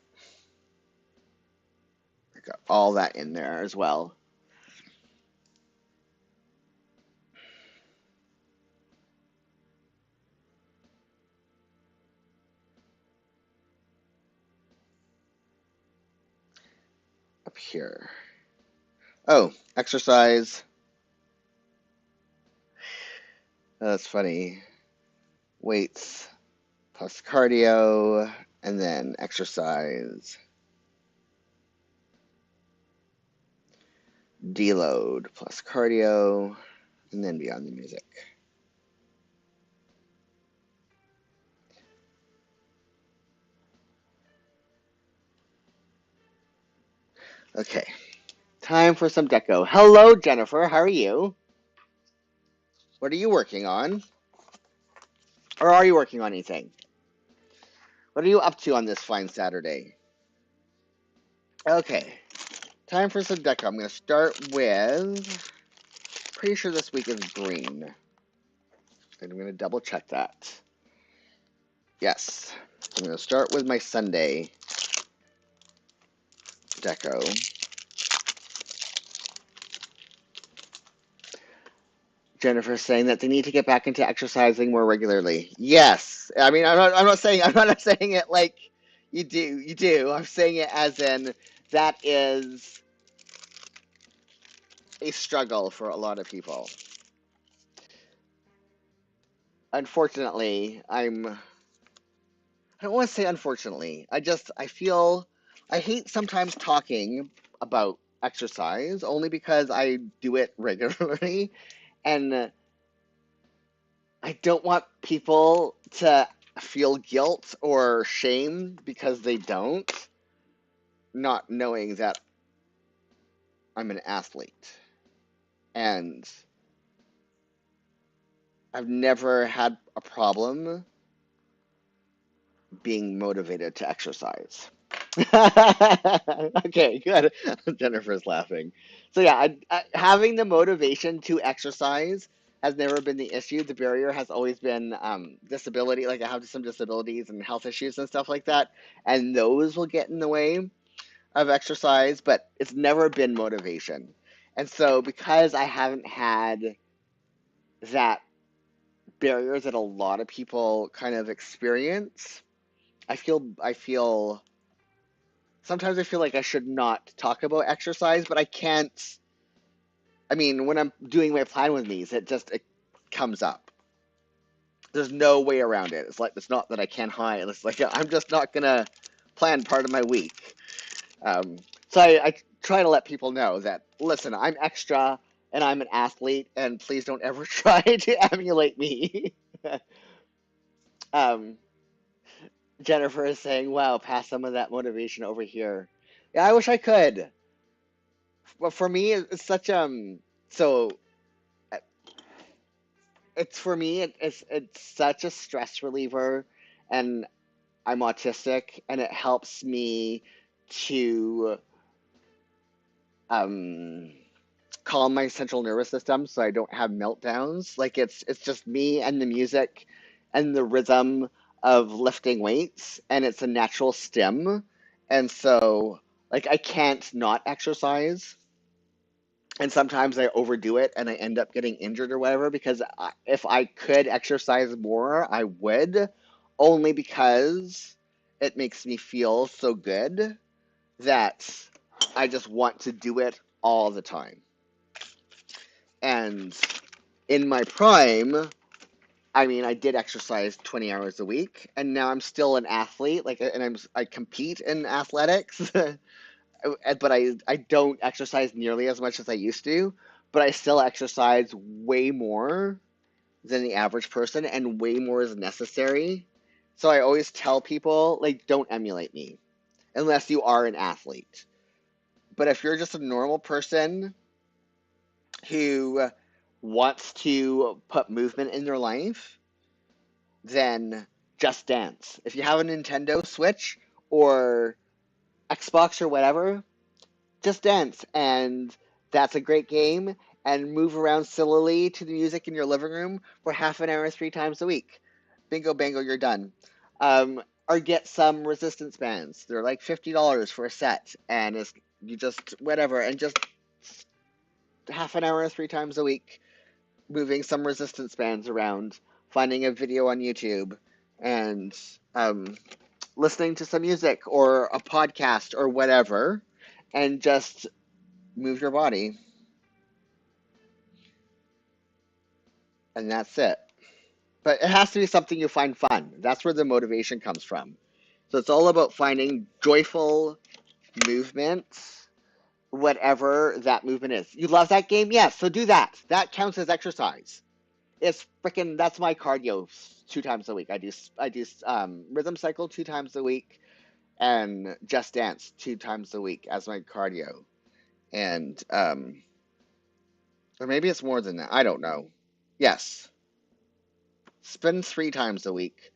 I got all that in there as well. Up here. Oh, exercise. That's funny. Weights plus cardio, and then exercise. Deload plus cardio, and then Beyond the Music. Okay, time for some deco. Hello, Jennifer. How are you? What are you working on? Or are you working on anything? What are you up to on this fine Saturday? Okay, time for some deco. I'm going to start with, pretty sure this week is green. And I'm going to double check that. Yes, I'm going to start with my Sunday deco. Jennifer saying that they need to get back into exercising more regularly. Yes, I mean I'm not saying it like you do. I'm saying it as in that is a struggle for a lot of people. Unfortunately, I don't want to say unfortunately. I feel I hate sometimes talking about exercise only because I do it regularly and I don't want people to feel guilt or shame because they don't, not knowing that I'm an athlete. And I've never had a problem being motivated to exercise. Okay, good. Jennifer's laughing. So yeah, having the motivation to exercise has never been the issue. The barrier has always been disability. Like I have some disabilities and health issues and stuff like that, and those will get in the way of exercise. But it's never been motivation. And so because I haven't had that barrier that a lot of people kind of experience, I feel sometimes I feel like I should not talk about exercise, but I can't. I mean, when I'm doing my plan with me's, it comes up. There's no way around it. It's like it's not that I can't hide. It's like I'm just not gonna plan part of my week. Um, so I try to let people know that listen, I'm extra and I'm an athlete, and please don't ever try to emulate me. um, Jennifer is saying, "Wow, pass some of that motivation over here." Yeah, I wish I could. Well, for me, it's such so uh, it's for me it's such a stress reliever, and I'm autistic, and it helps me to um calm my central nervous system so I don't have meltdowns. Like it's just me and the music and the rhythm of lifting weights, and it's a natural stim, and so like I can't not exercise. And sometimes I overdo it and I end up getting injured or whatever because if I could exercise more, I would, only because it makes me feel so good that I just want to do it all the time. And in my prime, I mean, I did exercise 20 hours a week, and now I'm still an athlete, like, and I compete in athletics. But I don't exercise nearly as much as I used to, but I still exercise way more than the average person, and way more is necessary. So I always tell people, like, don't emulate me unless you are an athlete. But if you're just a normal person who wants to put movement in their life, then just dance. If you have a Nintendo Switch or Xbox or whatever, just dance, and that's a great game. And move around sillily to the music in your living room for half an hour 3 times a week. Bingo, bango, you're done. Or get some resistance bands. They're like $50 for a set, and it's you just whatever, and just half an hour 3 times a week, moving some resistance bands around, finding a video on YouTube, and listening to some music or a podcast or whatever, and just move your body. And that's it. But it has to be something you find fun. That's where the motivation comes from. So it's all about finding joyful movement, whatever that movement is. You love that game? Yes, so do that. That counts as exercise. It's freaking that's my cardio 2 times a week. I do rhythm cycle 2 times a week, and just dance 2 times a week as my cardio. And or maybe it's more than that. I don't know. Yes, spin 3 times a week.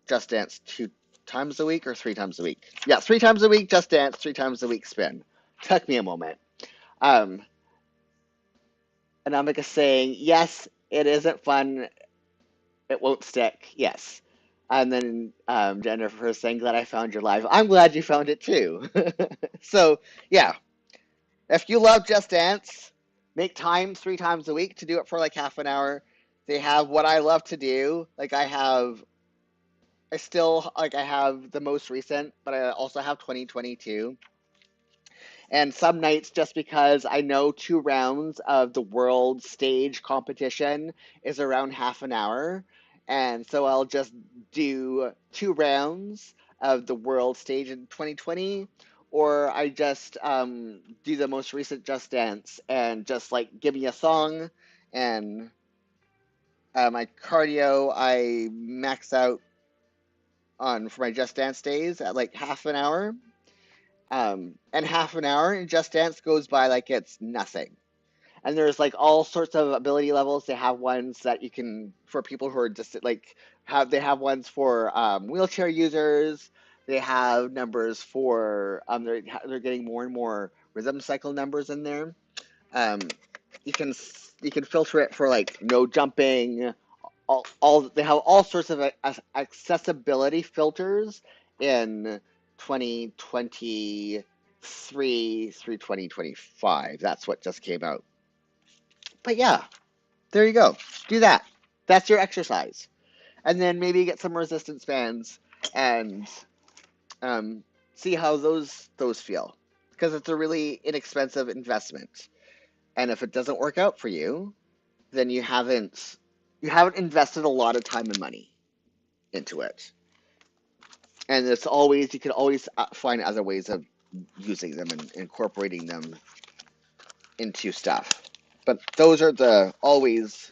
Just dance 2 times a week or 3 times a week. Yeah, 3 times a week. Just dance 3 times a week. Spin. Took me a moment. Um, and I'm like saying, yes, it isn't fun. It won't stick. Yes. And then Jennifer saying, glad I found your live. I'm glad you found it too. So, yeah, if you love Just Dance, make time 3 times a week to do it for like half an hour. They have what I love to do. Like I have the most recent, but I also have 2022. And some nights, just because I know 2 rounds of the world stage competition is around half an hour. And so I'll just do 2 rounds of the world stage in 2020, or I just do the most recent Just Dance and just like give me a song. And my cardio, I max out on for my Just Dance days at like half an hour. And half an hour in Just Dance goes by like it's nothing. And there's like all sorts of ability levels. They have ones that you can for people who are just like they have ones for wheelchair users. They have numbers for they're getting more and more rhythm cycle numbers in there. Um, you can filter it for like no jumping. All they have all sorts of accessibility filters in 2023 through 2025. That's what just came out. But yeah, there you go. Do that. That's your exercise. And then maybe get some resistance bands and um, see how those feel. Because it's a really inexpensive investment. And if it doesn't work out for you, then you haven't invested a lot of time and money into it. And you can always find other ways of using them and incorporating them into stuff. But those are the always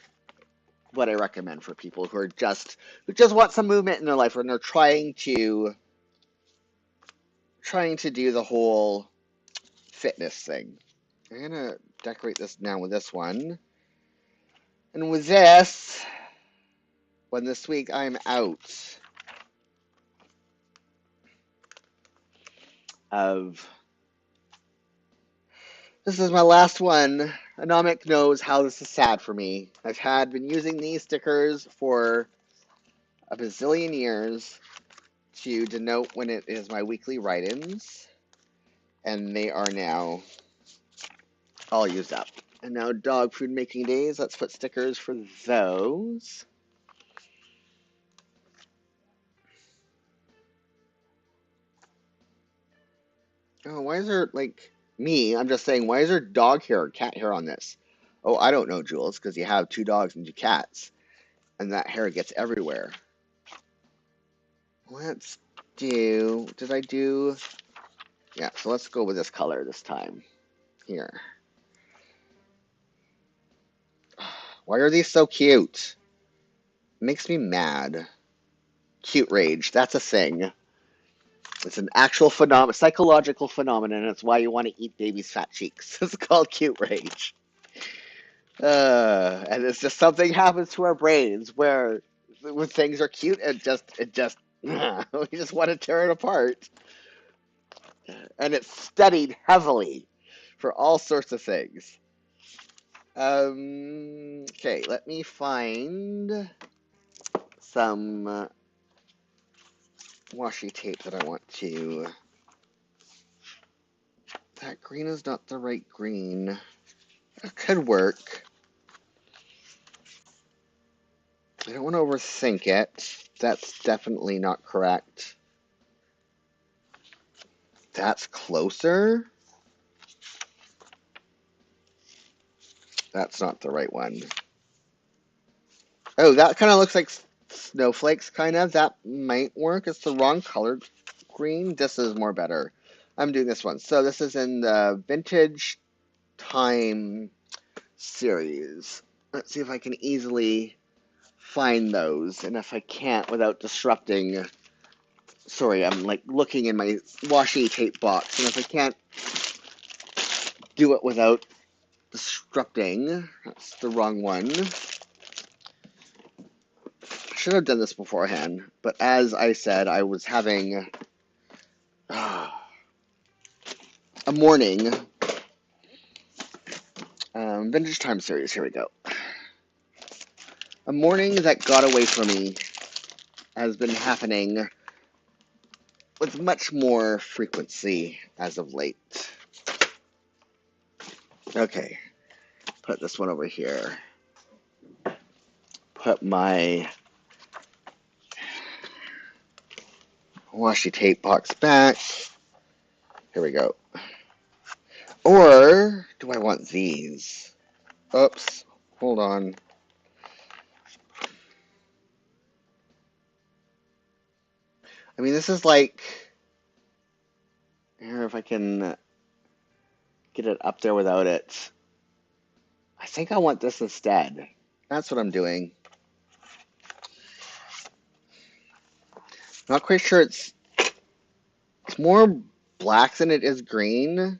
what I recommend for people who just want some movement in their life when they're trying to do the whole fitness thing. I'm gonna decorate this now with this one. And with this, when this week I'm out of this is my last one. Anomic knows how this is sad for me. Been using these stickers for a bazillion years to denote when it is my weekly write-ins, and they are now all used up. And now dog food making days. Let's put stickers for those. Oh, why is there like me? I'm just saying, why is there dog hair or cat hair on this? Oh, I don't know, Jules, because you have 2 dogs and 2 cats, and that hair gets everywhere. Let's do. Did I do? Yeah, so let's go with this color this time. Here. Why are these so cute? Makes me mad. Cute rage. That's a thing. It's an actual psychological phenomenon. It's why you want to eat babies' fat cheeks. It's called cute rage. And it's just something happens to our brains where when things are cute, we just want to tear it apart. And it's studied heavily for all sorts of things. Okay, let me find some washi tape that I want to. That green is not the right green. It could work. I don't want to overthink it. That's definitely not correct. That's closer. That's not the right one. Oh, that kind of looks like snowflakes, kind of. That might work. It's the wrong color green. This is more better. I'm doing this one. So this is in the Vintage Time series. Let's see if I can easily find those, and if I can't without disrupting Sorry, I'm like looking in my washi tape box, and if I can't do it without disrupting, that's the wrong one. I should have done this beforehand, but as I said, I was having a morning Vintage Time series. Here we go. A morning that got away from me has been happening with much more frequency as of late. Okay, put this one over here. Put my washi tape box back. Here we go. Or do I want these? Oops, hold on. I mean, this is like, here, if I can get it up there without it. I think I want this instead. That's what I'm doing. Not quite sure it's more black than it is green,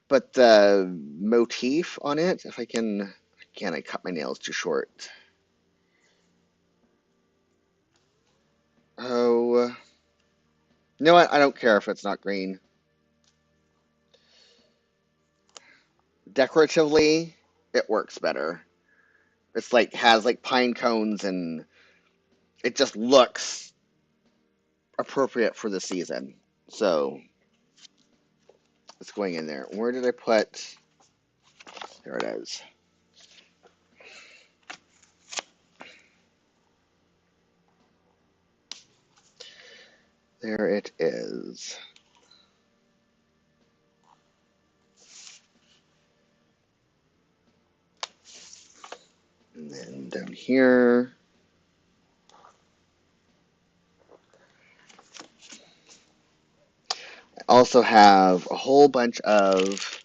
but the motif on it, if I can, again, I cut my nails too short. Oh, you know what? I don't care if it's not green. Decoratively, it works better. It's like, has like pine cones, and it just looks appropriate for the season. So it's going in there. Where did I put? There it is. There it is. And then down here. I also have a whole bunch of,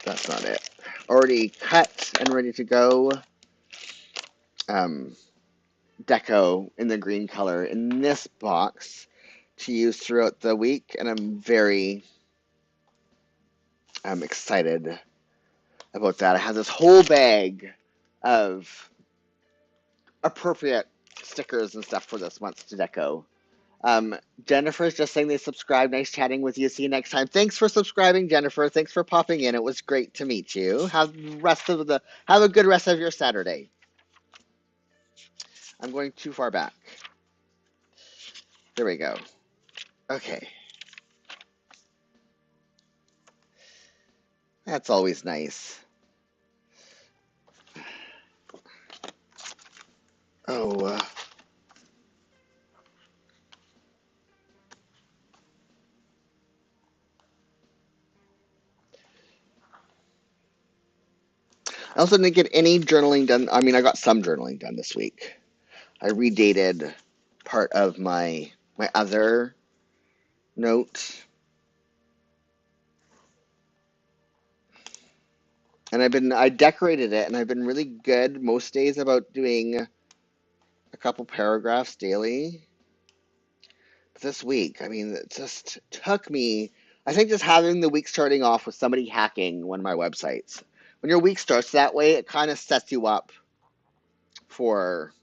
that's not it, already cut and ready to go deco in the green color in this box to use throughout the week, and I'm very excited about that. I have this whole bag of appropriate stickers and stuff for this month to deco. Jennifer's just saying they subscribed. Nice chatting with you. See you next time. Thanks for subscribing, Jennifer. Thanks for popping in. It was great to meet you. Have a good rest of your Saturday. I'm going too far back. There we go. Okay. That's always nice. Oh, I also didn't get any journaling done. I mean, I got some journaling done this week. I redated part of my other note. And I decorated it, and I've been really good most days about doing a couple paragraphs daily. But this week, I mean, it just took me, I think just having the week starting off with somebody hacking one of my websites. When your week starts that way, it kind of sets you up for,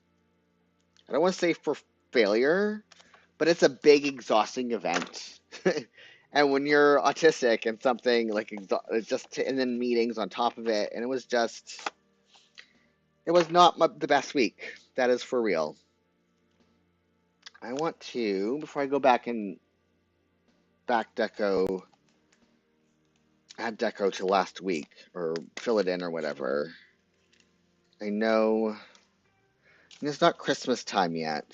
I don't want to say for failure, but it's a big, exhausting event. And when you're autistic and something like just and then meetings on top of it, and it was not the best week. That is for real. I want to, before I go back and back deco, add deco to last week or fill it in or whatever. I know it's not Christmas time yet,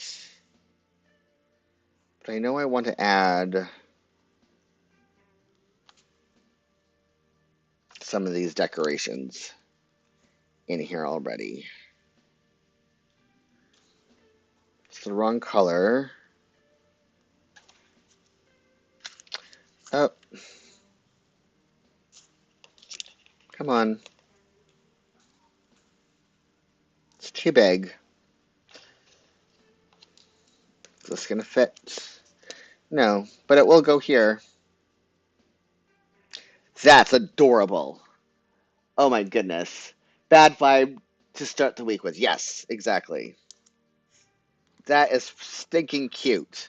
but I know I want to add some of these decorations in here already. It's the wrong color. Oh, come on. It's too big. Is this gonna fit? No, but it will go here. That's adorable. Oh my goodness. Bad vibe to start the week with. Yes, exactly. That is stinking cute.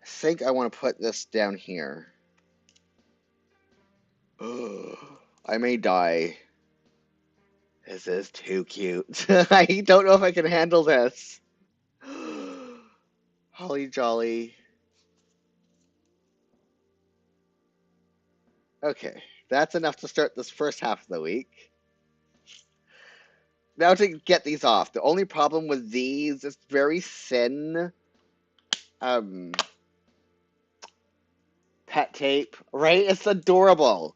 I think I want to put this down here. I may die. This is too cute. I don't know if I can handle this. Holly jolly. Okay, that's enough to start this first half of the week. Now to get these off. The only problem with these is very thin um, pet tape, right? It's adorable.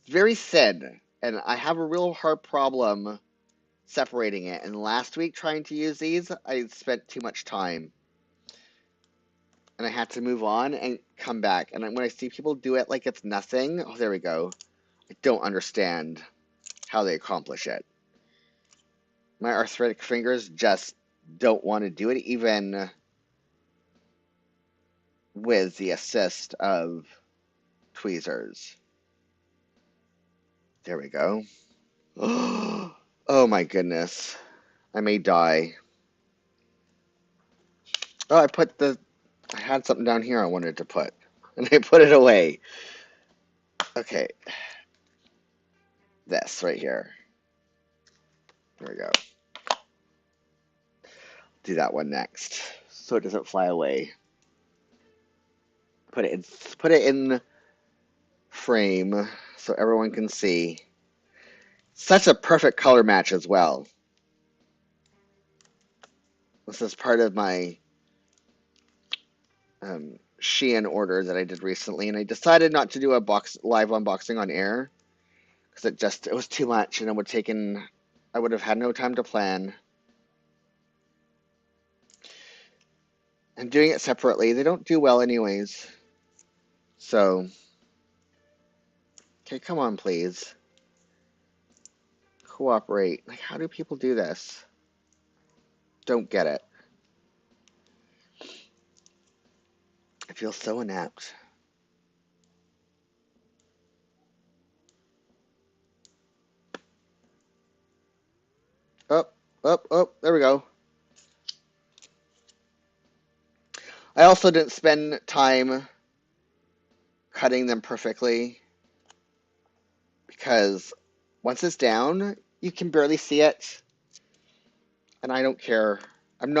It's very thin, and I have a real hard problem separating it. And last week trying to use these, I spent too much time. And I had to move on and come back. And when I see people do it like it's nothing, oh, there we go. I don't understand how they accomplish it. My arthritic fingers just don't want to do it, even with the assist of tweezers. There we go. Oh my goodness. I may die. Oh, I had something down here I wanted to put, and I put it away. Okay. This right here. There we go. Do that one next, so it doesn't fly away. Put it in frame so everyone can see. Such a perfect color match as well. This is part of my Shein order that I did recently, and I decided not to do a live unboxing on air because it was too much, and I would have had no time to plan. And doing it separately, they don't do well anyways. So, okay, come on, please. Cooperate. Like, how do people do this? Don't get it. I feel so inept. Oh, there we go. I also didn't spend time cutting them perfectly because once it's down, you can barely see it. And I don't care. I mean,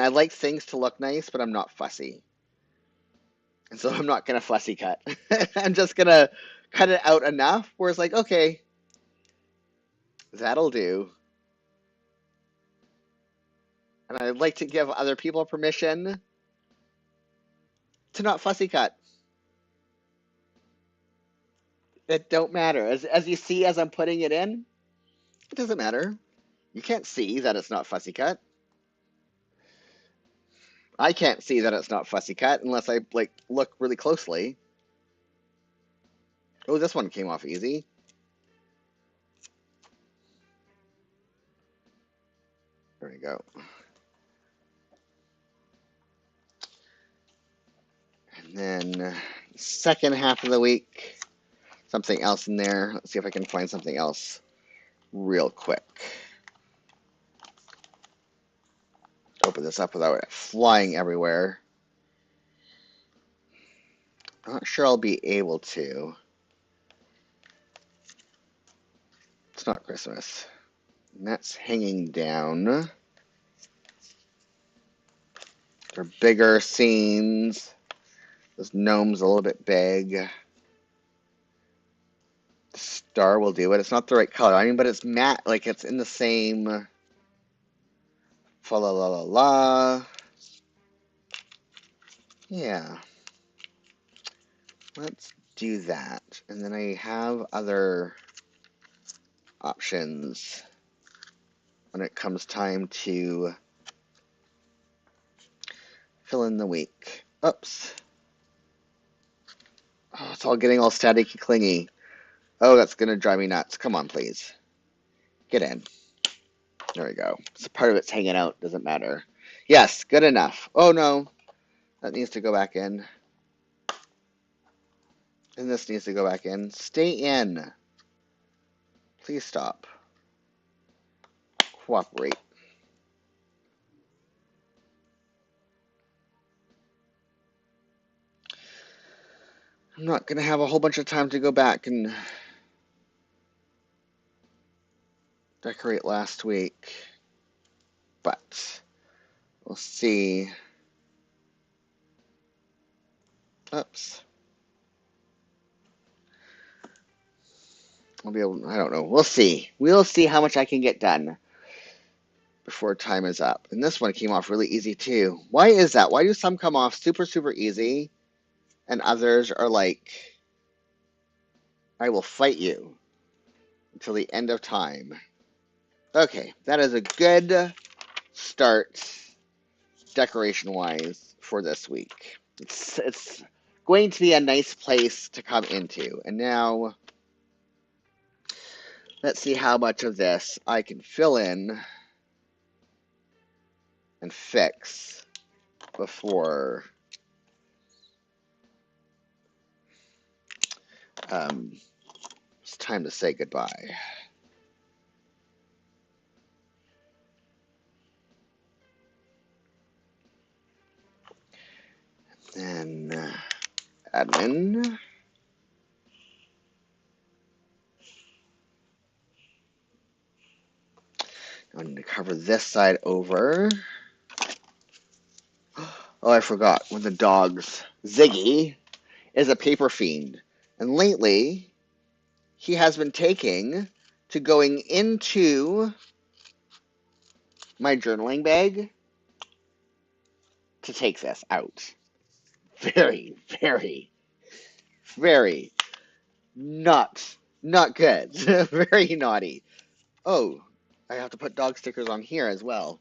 I like things to look nice, but I'm not fussy. And so I'm not going to fussy cut. I'm just going to cut it out enough where it's like, okay, that'll do. And I'd like to give other people permission to not fussy cut. It don't matter. As you see, as I'm putting it in, it doesn't matter. You can't see that it's not fussy cut. I can't see that it's not fussy cut unless I look really closely. Oh, this one came off easy. There we go. And then second half of the week, something else in there. Let's see if I can find something else real quick. Open this up without it flying everywhere. I'm not sure I'll be able to. It's not Christmas. And that's hanging down. They're bigger scenes. This gnome's a little bit big. The star will do it. It's not the right color. I mean, but it's matte. Like, it's in the same... Fa la la la la. Yeah. Let's do that. And then I have other options when it comes time to fill in the week. Oops. Oh, it's all getting all staticky clingy. Oh, that's going to drive me nuts. Come on, please. Get in. There we go. So part of it's hanging out. Doesn't matter. Yes, good enough. Oh no, that needs to go back in. And this needs to go back in. Stay in. Please stop. Cooperate. I'm not going to have a whole bunch of time to go back and decorate last week. But we'll see. Oops. I'll be able, I don't know. We'll see. We'll see how much I can get done before time is up. And this one came off really easy too. Why is that? Why do some come off super, super easy and others are like, I will fight you until the end of time. Okay, that is a good start decoration-wise for this week. It's going to be a nice place to come into. And now, let's see how much of this I can fill in and fix before it's time to say goodbye. And admin. I need to cover this side over. Oh, I forgot. One of the dogs, Ziggy, is a paper fiend. And lately, he has been taking to going into my journaling bag to take this out. Very, very, very not good. Very naughty. Oh, I have to put dog stickers on here as well.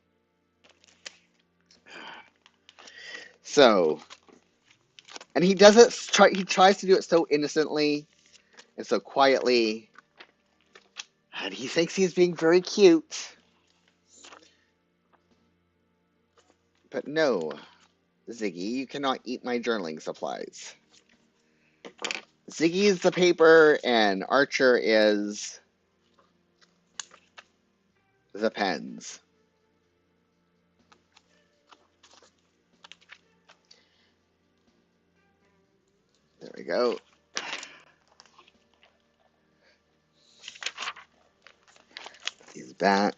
So, and he does it, he tries to do it so innocently and so quietly, and he thinks he's being very cute. But no, Ziggy, you cannot eat my journaling supplies. Ziggy is the paper, and Archer is the pens. There we go. He's back.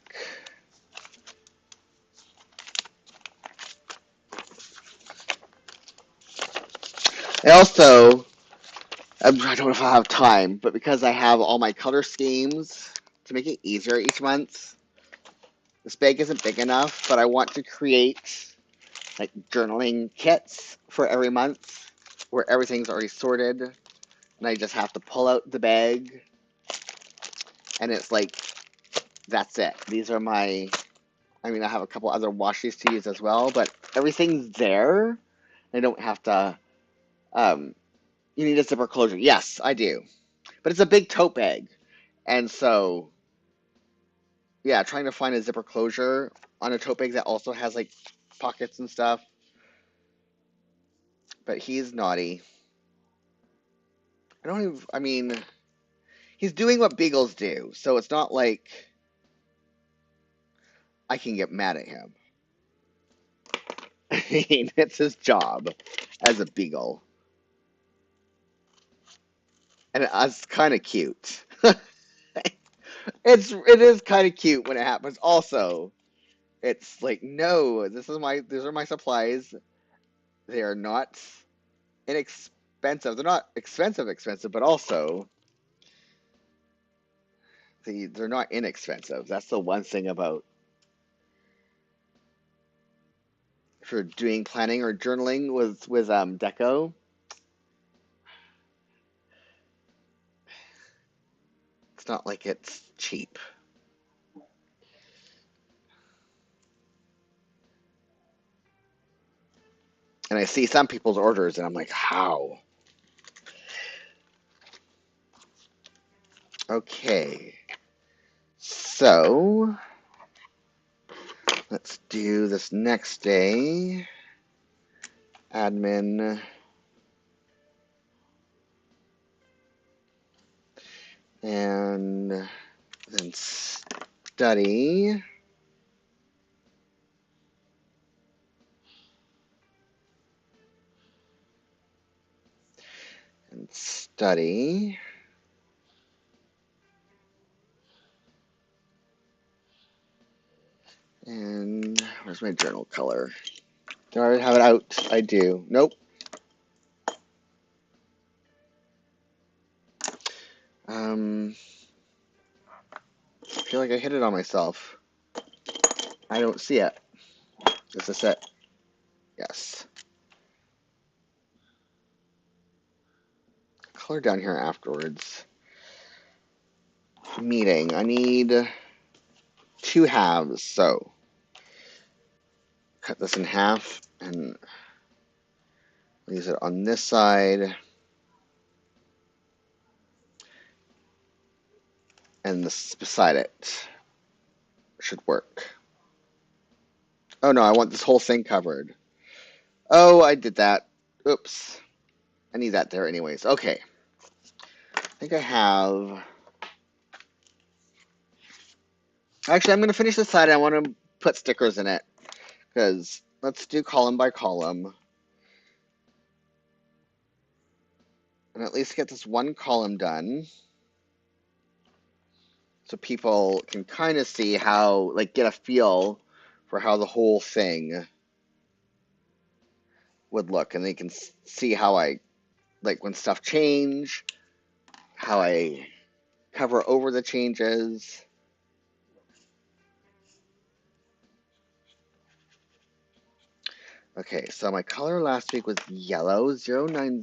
I also, I don't know if I have time, but because I have all my color schemes to make it easier each month, this bag isn't big enough, but I want to create like journaling kits for every month where everything's already sorted and I just have to pull out the bag and it's like, that's it. These are my, I mean, I have a couple other washes to use as well, but everything's there. I don't have to, you need a zipper closure. Yes, I do. But it's a big tote bag. And so, yeah, trying to find a zipper closure on a tote bag that also has like pockets and stuff. But he's naughty. I mean, he's doing what beagles do. So it's not like I can get mad at him. I mean, it's his job as a beagle. And it's kind of cute. It is kind of cute when it happens. Also, it's like, no, these are my supplies. They are not inexpensive. They're not expensive, but also they're not inexpensive. That's the one thing about if you're doing planning or journaling with Deco. It's not like it's cheap. And I see some people's orders, and I'm like, how? Okay. So, Let's do this next day. Admin. And then study. And study. And where's my journal color? Do I already have it out? I do. Nope. I feel like I hit it on myself. I don't see it. Is this it? Yes. Color down here afterwards. Meeting. I need 2 halves, so cut this in half and use it on this side and this beside it. Should work. Oh no, I want this whole thing covered. Oh, I did that. Oops. I need that there anyways. Okay. I think I have... Actually, I'm going to finish this side. I want to put stickers in it. Because let's do column by column. And at least get this one column done. So people can kind of see how, like, get a feel for how the whole thing would look. And they can see how I, like, when stuff change, how I cover over the changes. Okay, so my color last week was yellow, 090.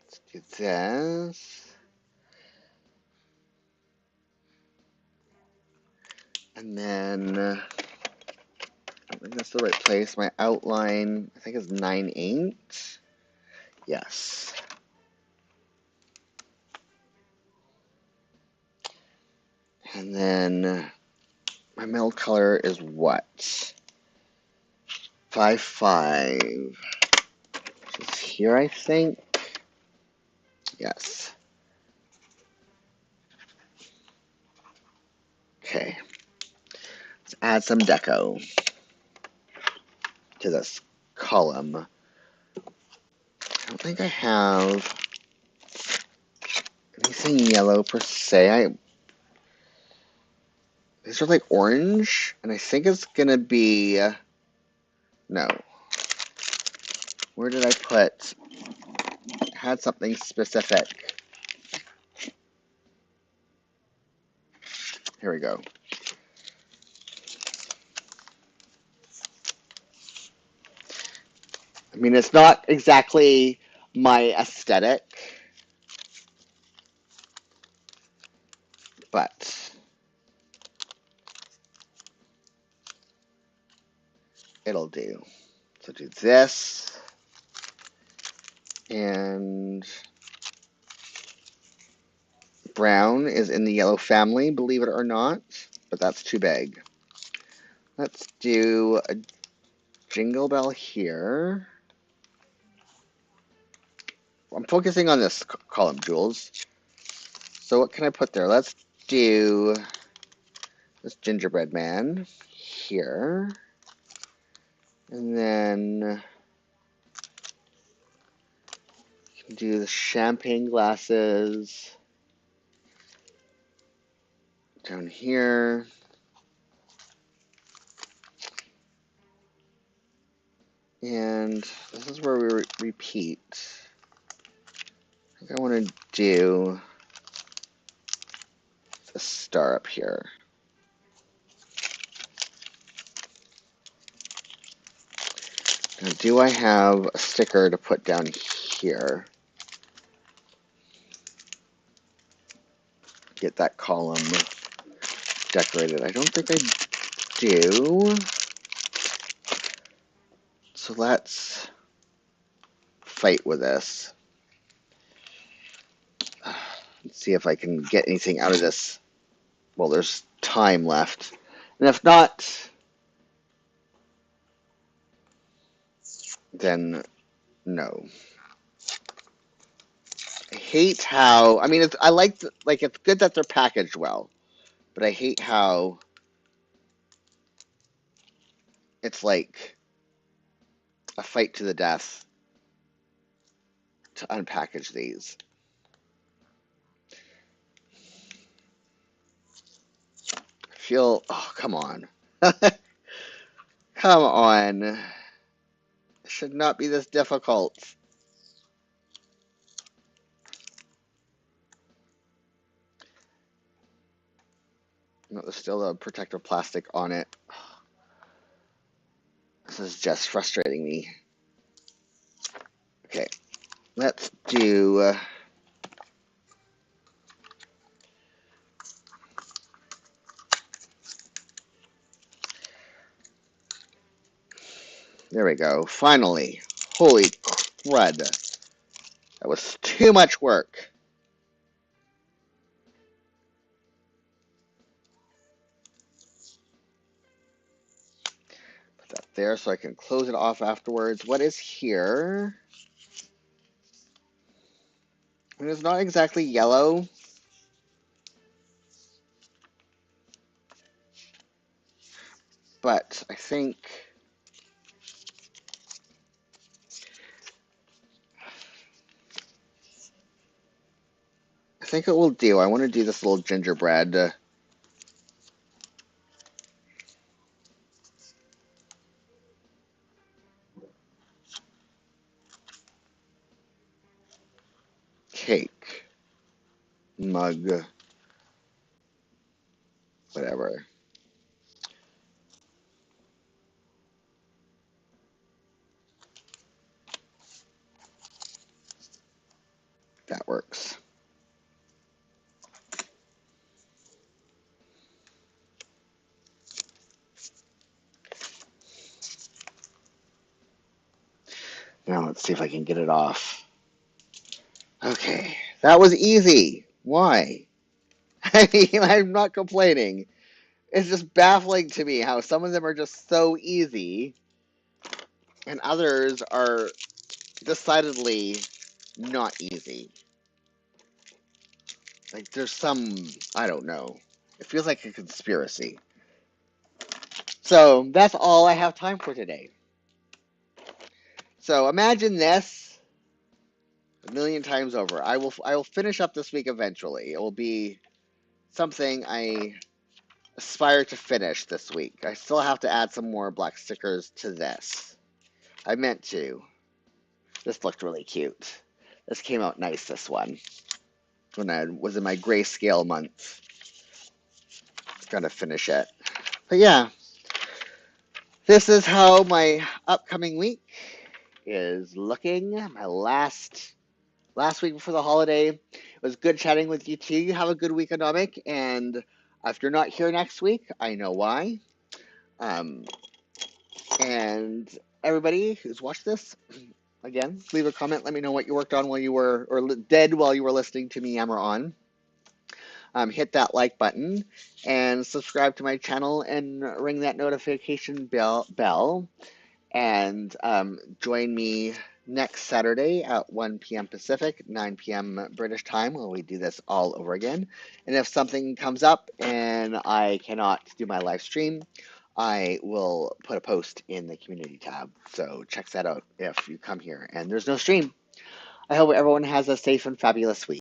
Let's do this. And then, I think that's the right place. My outline, I think is 98. Yes. And then my middle color is what? 55. Which is here, I think. Yes. Okay. Let's add some deco to this column. I don't think I have anything yellow per se. These are like orange, and I think it's gonna be... No. Where did I put... I had something specific. Here we go. I mean, it's not exactly my aesthetic, but it'll do. So do this, and brown is in the yellow family, believe it or not, but that's too big. Let's do a jingle bell here. I'm focusing on this column, Jules. So what can I put there? Let's do this gingerbread man here. And then you can do the champagne glasses down here. And this is where we repeat. I think I want to do a star up here. Now, do I have a sticker to put down here? Get that column decorated. I don't think I do. So let's fight with this. see if I can get anything out of this. Well, there's time left. And if not, then no. I hate how, I mean, I like, it's good that they're packaged well, but I hate how it's like a fight to the death to unpackage these. I feel, oh, come on. Come on. It should not be this difficult. No, there's still a protective plastic on it. This is just frustrating me. Okay, let's do... there we go. Finally. Holy crud. That was too much work. Put that there so I can close it off afterwards. What is here? I mean, it's not exactly yellow. But I think it will do. I want to do this little gingerbread. Cake. Mug. Whatever. That works. Now let's see if I can get it off. Okay, that was easy. Why? I mean, I'm not complaining. It's just baffling to me how some of them are just so easy and others are decidedly not easy. Like there's some, I don't know. It feels like a conspiracy. So that's all I have time for today. So imagine this a million times over. I will finish up this week eventually. It will be something I aspire to finish this week. I still have to add some more black stickers to this. I meant to. This looked really cute. This came out nice, this one. When I was in my grayscale month. Gotta finish it. But yeah. This is how my upcoming week is looking. My last week before the holiday. It was good chatting with you too. You have a good week, Anomic. And if you're not here next week, I know why. And everybody who's watched this, again, leave a comment. Let me know what you worked on while you were, or did while you were listening to me yammer on. Hit that like button and subscribe to my channel and ring that notification bell. And join me next Saturday at 1 p.m. Pacific, 9 p.m. British time, where we do this all over again. And if something comes up and I cannot do my live stream, I will put a post in the community tab. So check that out if you come here and there's no stream. I hope everyone has a safe and fabulous week.